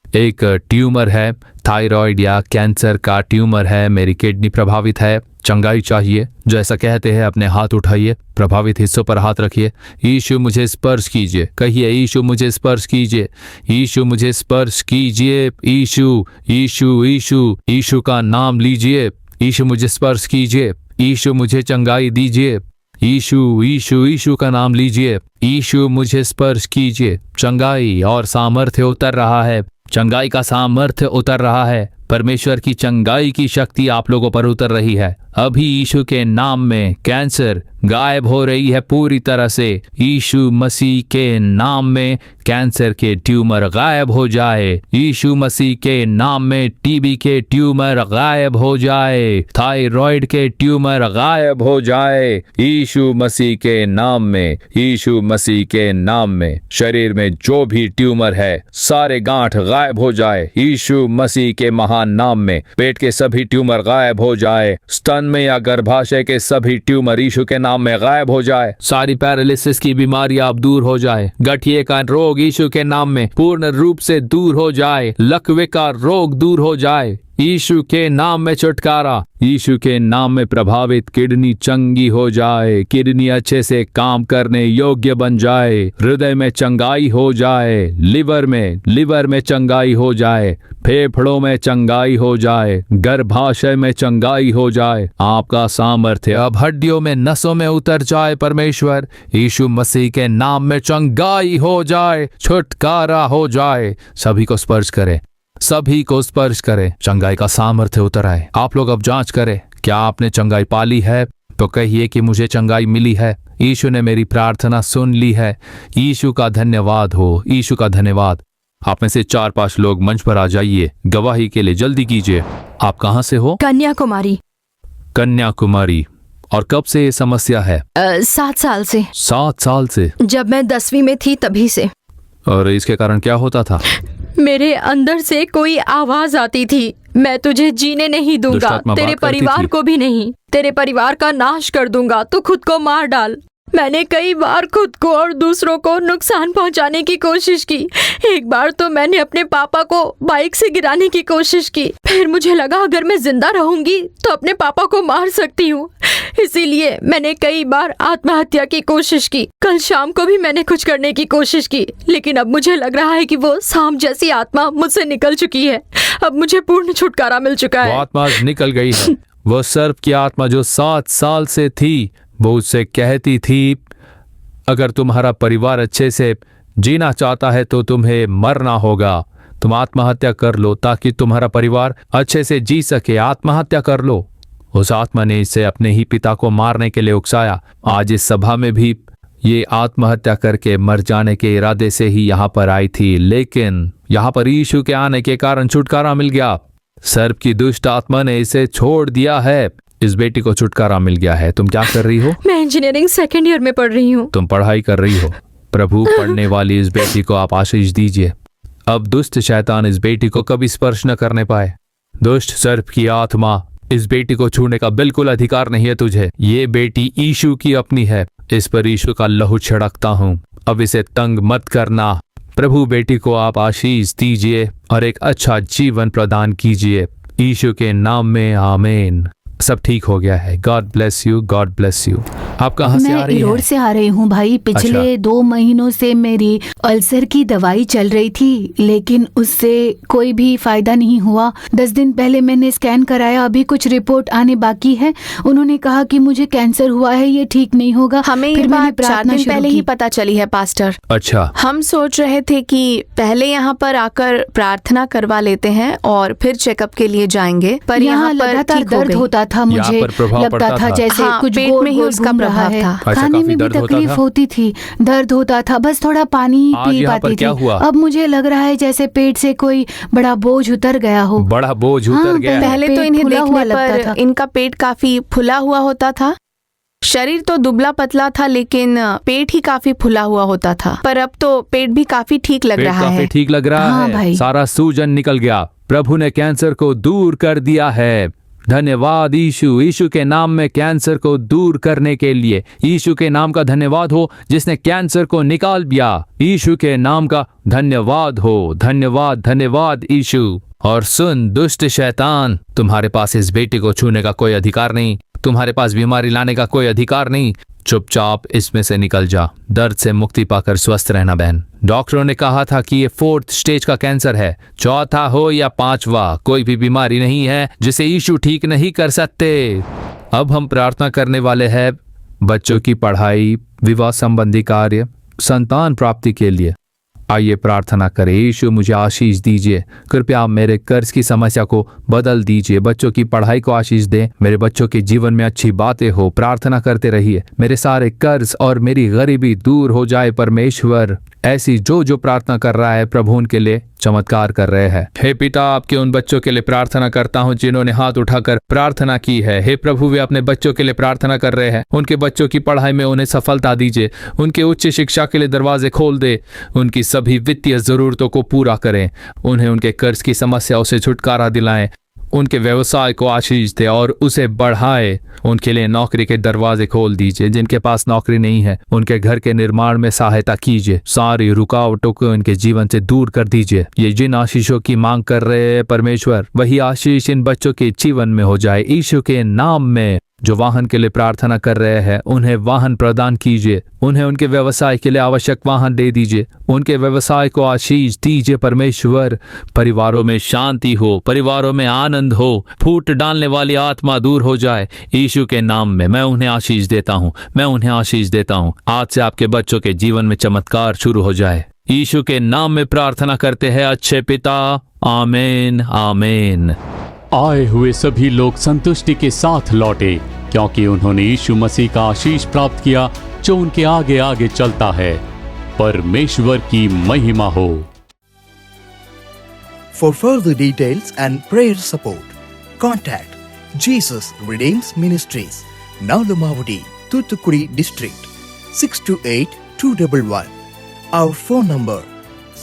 एक ट्यूमर है, थायराइड या कैंसर का ट्यूमर है, मेरी किडनी प्रभावित है, चंगाई चाहिए, जो ऐसा कहते हैं अपने हाथ उठाइए, प्रभावित हिस्सों पर हाथ रखिए। यीशु मुझे स्पर्श कीजिए। कहिए, यीशु मुझे स्पर्श कीजिए, यीशु मुझे स्पर्श कीजिए। यीशु यीशु यीशु यीशु का नाम लीजिए। यीशु मुझे स्पर्श कीजिए। यीशु मुझे चंगाई दीजिए। यीशु यीशु यीशु का नाम लीजिए। यीशु मुझे स्पर्श कीजिए। चंगाई और सामर्थ्य उतर रहा है। चंगाई का सामर्थ्य उतर रहा है। परमेश्वर की चंगाई की शक्ति आप लोगों पर उतर रही है। अभी यीशु के नाम में कैंसर गायब हो रही है पूरी तरह से। यीशु मसीह के नाम में कैंसर के ट्यूमर गायब हो जाए। यीशु मसीह के नाम में टीबी के ट्यूमर गायब हो जाए। थायराइड के ट्यूमर गायब हो जाए। यीशु मसीह के नाम में, यीशु मसीह के नाम में शरीर में जो भी ट्यूमर है सारे गांठ गायब हो जाए। यीशु मसीह के महान नाम में पेट के सभी ट्यूमर गायब हो जाए। स्तन में या गर्भाशय के सभी ट्यूमर यीशु के नाम में गायब हो जाए। सारी पैरालिसिस की बीमारी अब दूर हो जाए। गठिए का रोग यीशु के नाम में पूर्ण रूप से दूर हो जाए। लकवे का रोग दूर हो जाए। यीशु के नाम में छुटकारा। यीशु के नाम में प्रभावित किडनी चंगी हो जाए। किडनी अच्छे से काम करने योग्य बन जाए। हृदय में चंगाई हो जाए। लिवर में चंगाई हो जाए। फेफड़ों में चंगाई हो जाए। गर्भाशय में चंगाई हो जाए। आपका सामर्थ्य अब हड्डियों में, नसों में उतर जाए। परमेश्वर यीशु मसीह के नाम में चंगाई हो जाए, छुटकारा हो जाए। सभी को स्पर्श करें, सभी को स्पर्श करें। चंगाई का सामर्थ्य उतर आए। आप लोग अब जांच करें, क्या आपने चंगाई पाली है तो कहिए कि मुझे चंगाई मिली है। यीशु ने मेरी प्रार्थना सुन ली है। यीशु का धन्यवाद हो, यीशु का धन्यवाद। आप में से 4-5 लोग मंच पर आ जाइए गवाही के लिए, जल्दी कीजिए। आप कहाँ से हो? कन्याकुमारी। कन्याकुमारी। और कब से ये समस्या है? 7 साल से। 7 साल से? जब मैं 10वीं में थी तभी से। और इसके कारण क्या होता था? मेरे अंदर से कोई आवाज आती थी, मैं तुझे जीने नहीं दूंगा, दुष्टात्मा तेरे बात करती परिवार थी। को भी नहीं, तेरे परिवार का नाश कर दूंगा, तू खुद को मार डाल। मैंने कई बार खुद को और दूसरों को नुकसान पहुंचाने की कोशिश की। एक बार तो मैंने अपने पापा को बाइक से गिराने की कोशिश की। फिर मुझे लगा अगर मैं जिंदा रहूंगी तो अपने पापा को मार सकती हूँ, इसीलिए मैंने कई बार आत्महत्या की कोशिश की। कल शाम को भी मैंने कुछ करने की कोशिश की, लेकिन अब मुझे लग रहा है कि वो सांप जैसी आत्मा मुझसे निकल चुकी है। अब मुझे पूर्ण छुटकारा मिल चुका वो है। आत्मा निकल गई है। वो सर्प की आत्मा जो 7 साल से थी, वो उससे कहती थी अगर तुम्हारा परिवार अच्छे से जीना चाहता है तो तुम्हें मरना होगा। तुम आत्महत्या कर लो ताकि तुम्हारा परिवार अच्छे से जी सके। आत्महत्या कर लो। उस आत्मा ने इसे अपने ही पिता को मारने के लिए उकसाया। आज इस सभा में भी ये आत्महत्या करके मर जाने के इरादे से ही यहाँ पर आई थी, लेकिन यहाँ पर यीशु के आने के कारण छुटकारा मिल गया। सर्प की दुष्ट आत्मा ने इसे छोड़ दिया है। इस बेटी को छुटकारा मिल गया है। तुम क्या कर रही हो? मैं इंजीनियरिंग 2nd ईयर में पढ़ रही हूँ। तुम पढ़ाई कर रही हो। प्रभु पढ़ने वाली इस बेटी को आप आशीष दीजिए। अब दुष्ट शैतान इस बेटी को कभी स्पर्श न करने पाए। दुष्ट सर्प की आत्मा, इस बेटी को छूने का बिल्कुल अधिकार नहीं है तुझे। ये बेटी यीशु की अपनी है। इस पर यीशु का लहू छिड़कता हूँ। अब इसे तंग मत करना। प्रभु बेटी को आप आशीष दीजिए और एक अच्छा जीवन प्रदान कीजिए। यीशु के नाम में आमीन। सब ठीक हो गया है। God bless you, God bless you. आप कहाँ से आ मैं रही इरोड हैं? से आ रही हूँ भाई। पिछले अच्छा। 2 महीनों से मेरी अल्सर की दवाई चल रही थी, लेकिन उससे कोई भी फायदा नहीं हुआ। 10 दिन पहले मैंने स्कैन कराया, अभी कुछ रिपोर्ट आने बाकी है। उन्होंने कहा कि मुझे कैंसर हुआ है, ये ठीक नहीं होगा। हमें ये फिर मैंने बात 4 प्रार्थना दिन शुरू पहले की। ही पता चली है पास्टर। अच्छा। हम सोच रहे थे कि पहले यहाँ पर आकर प्रार्थना करवा लेते हैं और फिर चेकअप के लिए जाएंगे, पर यहाँ यहाँ पर लगातार ठीक हो दर्द गई। होता था, यहाँ मुझे पर प्रभाव लगता पड़ता था था। जैसे हाँ, कुछ पेट गोल में ही गोल उसका घूम रहा प्रभाव है। था। अच्छा, खाने काफी में भी दर्द होता तकलीफ था? होती थी, दर्द होता था, बस थोड़ा पानी आज पी यहाँ पर पाती क्या थी। हुआ? अब मुझे लग रहा है जैसे पेट से कोई बड़ा बोझ उतर गया हो। बड़ा बोझ हाँ, उतर गया है। पहले तो पेट इन्हें फूला हुआ देखने लगता था। पर इनका पेट काफी फुला हुआ होता था। शरीर तो दुबला पतला था, लेकिन पेट ही काफी फुला हुआ होता था। पर अब तो पेट भी काफी ठीक लग पेट रहा काफी है। ठीक लग रहा हाँ है। भाई। सारा सूजन निकल गया। प्रभु ने कैंसर को दूर कर दिया है। धन्यवाद यीशु। यीशु के नाम में कैंसर को दूर करने के लिए यीशु के नाम का धन्यवाद हो जिसने कैंसर को निकाल दिया। यीशु के नाम का धन्यवाद हो। धन्यवाद, धन्यवाद यीशु। और सुन दुष्ट शैतान, तुम्हारे पास इस बेटी को छूने का कोई अधिकार नहीं। तुम्हारे पास बीमारी लाने का कोई अधिकार नहीं। चुपचाप इसमें से निकल जा। दर्द से मुक्ति पाकर स्वस्थ रहना बहन। डॉक्टरों ने कहा था कि ये 4th स्टेज का कैंसर है। 4था हो या 5वां, कोई भी बीमारी नहीं है जिसे यीशु ठीक नहीं कर सकते। अब हम प्रार्थना करने वाले हैं बच्चों की पढ़ाई, विवाह संबंधी कार्य, संतान प्राप्ति के लिए। आइए प्रार्थना करें। यीशु मुझे आशीष दीजिए, कृपया मेरे कर्ज की समस्या को बदल दीजिए, बच्चों की पढ़ाई को आशीष दें, मेरे बच्चों के जीवन में अच्छी बातें हो। प्रार्थना करते रहिए, मेरे सारे कर्ज और मेरी गरीबी दूर हो जाए। परमेश्वर ऐसी जो प्रार्थना कर रहा है प्रभु उनके लिए चमत्कार कर रहे हैं। हे पिता, आपके उन बच्चों के लिए प्रार्थना करता हूँ जिन्होंने हाथ उठाकर प्रार्थना की है। हे प्रभु, वे अपने बच्चों के लिए प्रार्थना कर रहे हैं। उनके बच्चों की पढ़ाई में उन्हें सफलता दीजिए, उनके उच्च शिक्षा के लिए दरवाजे खोल दे, उनकी सभी वित्तीय जरूरतों को पूरा करें, उन्हें उनके कर्ज की समस्याओं से छुटकारा दिलाएं, उनके व्यवसाय को आशीष दे और उसे बढ़ाए। उनके लिए नौकरी के दरवाजे खोल दीजिए, जिनके पास नौकरी नहीं है उनके घर के निर्माण में सहायता कीजिए। सारी रुकावटों को उनके जीवन से दूर कर दीजिए। ये जिन आशीषों की मांग कर रहे हैं परमेश्वर, वही आशीष इन बच्चों के जीवन में हो जाए। यीशु के नाम में जो वाहन के लिए प्रार्थना कर रहे हैं उन्हें वाहन प्रदान कीजिए, उन्हें उनके व्यवसाय के लिए आवश्यक वाहन दे दीजिए, उनके व्यवसाय को आशीष दीजिए। परमेश्वर, परिवारों में शांति हो, परिवारों में आनंद हो, फूट डालने वाली आत्मा दूर हो जाए। यीशु के नाम में मैं उन्हें आशीष देता हूँ, मैं उन्हें आशीष देता हूँ। आज से आपके बच्चों के जीवन में चमत्कार शुरू हो जाए। यीशु के नाम में प्रार्थना करते हैं अच्छे पिता, आमीन आमीन। आए हुए सभी लोग संतुष्टि के साथ लौटे, क्योंकि उन्होंने यीशु मसीह का आशीष प्राप्त किया जो उनके आगे आगे चलता है। परमेश्वर की महिमा हो। For further details and prayer support, contact Jesus Redeems Ministries, Nalamavadi, Thoothukudi District, 628-211. Our phone number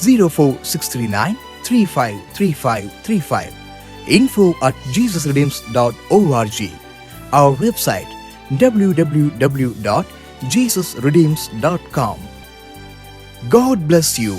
04639 353535. info@jesusredeems.org. Our website www.jesusredeems.com. God bless you.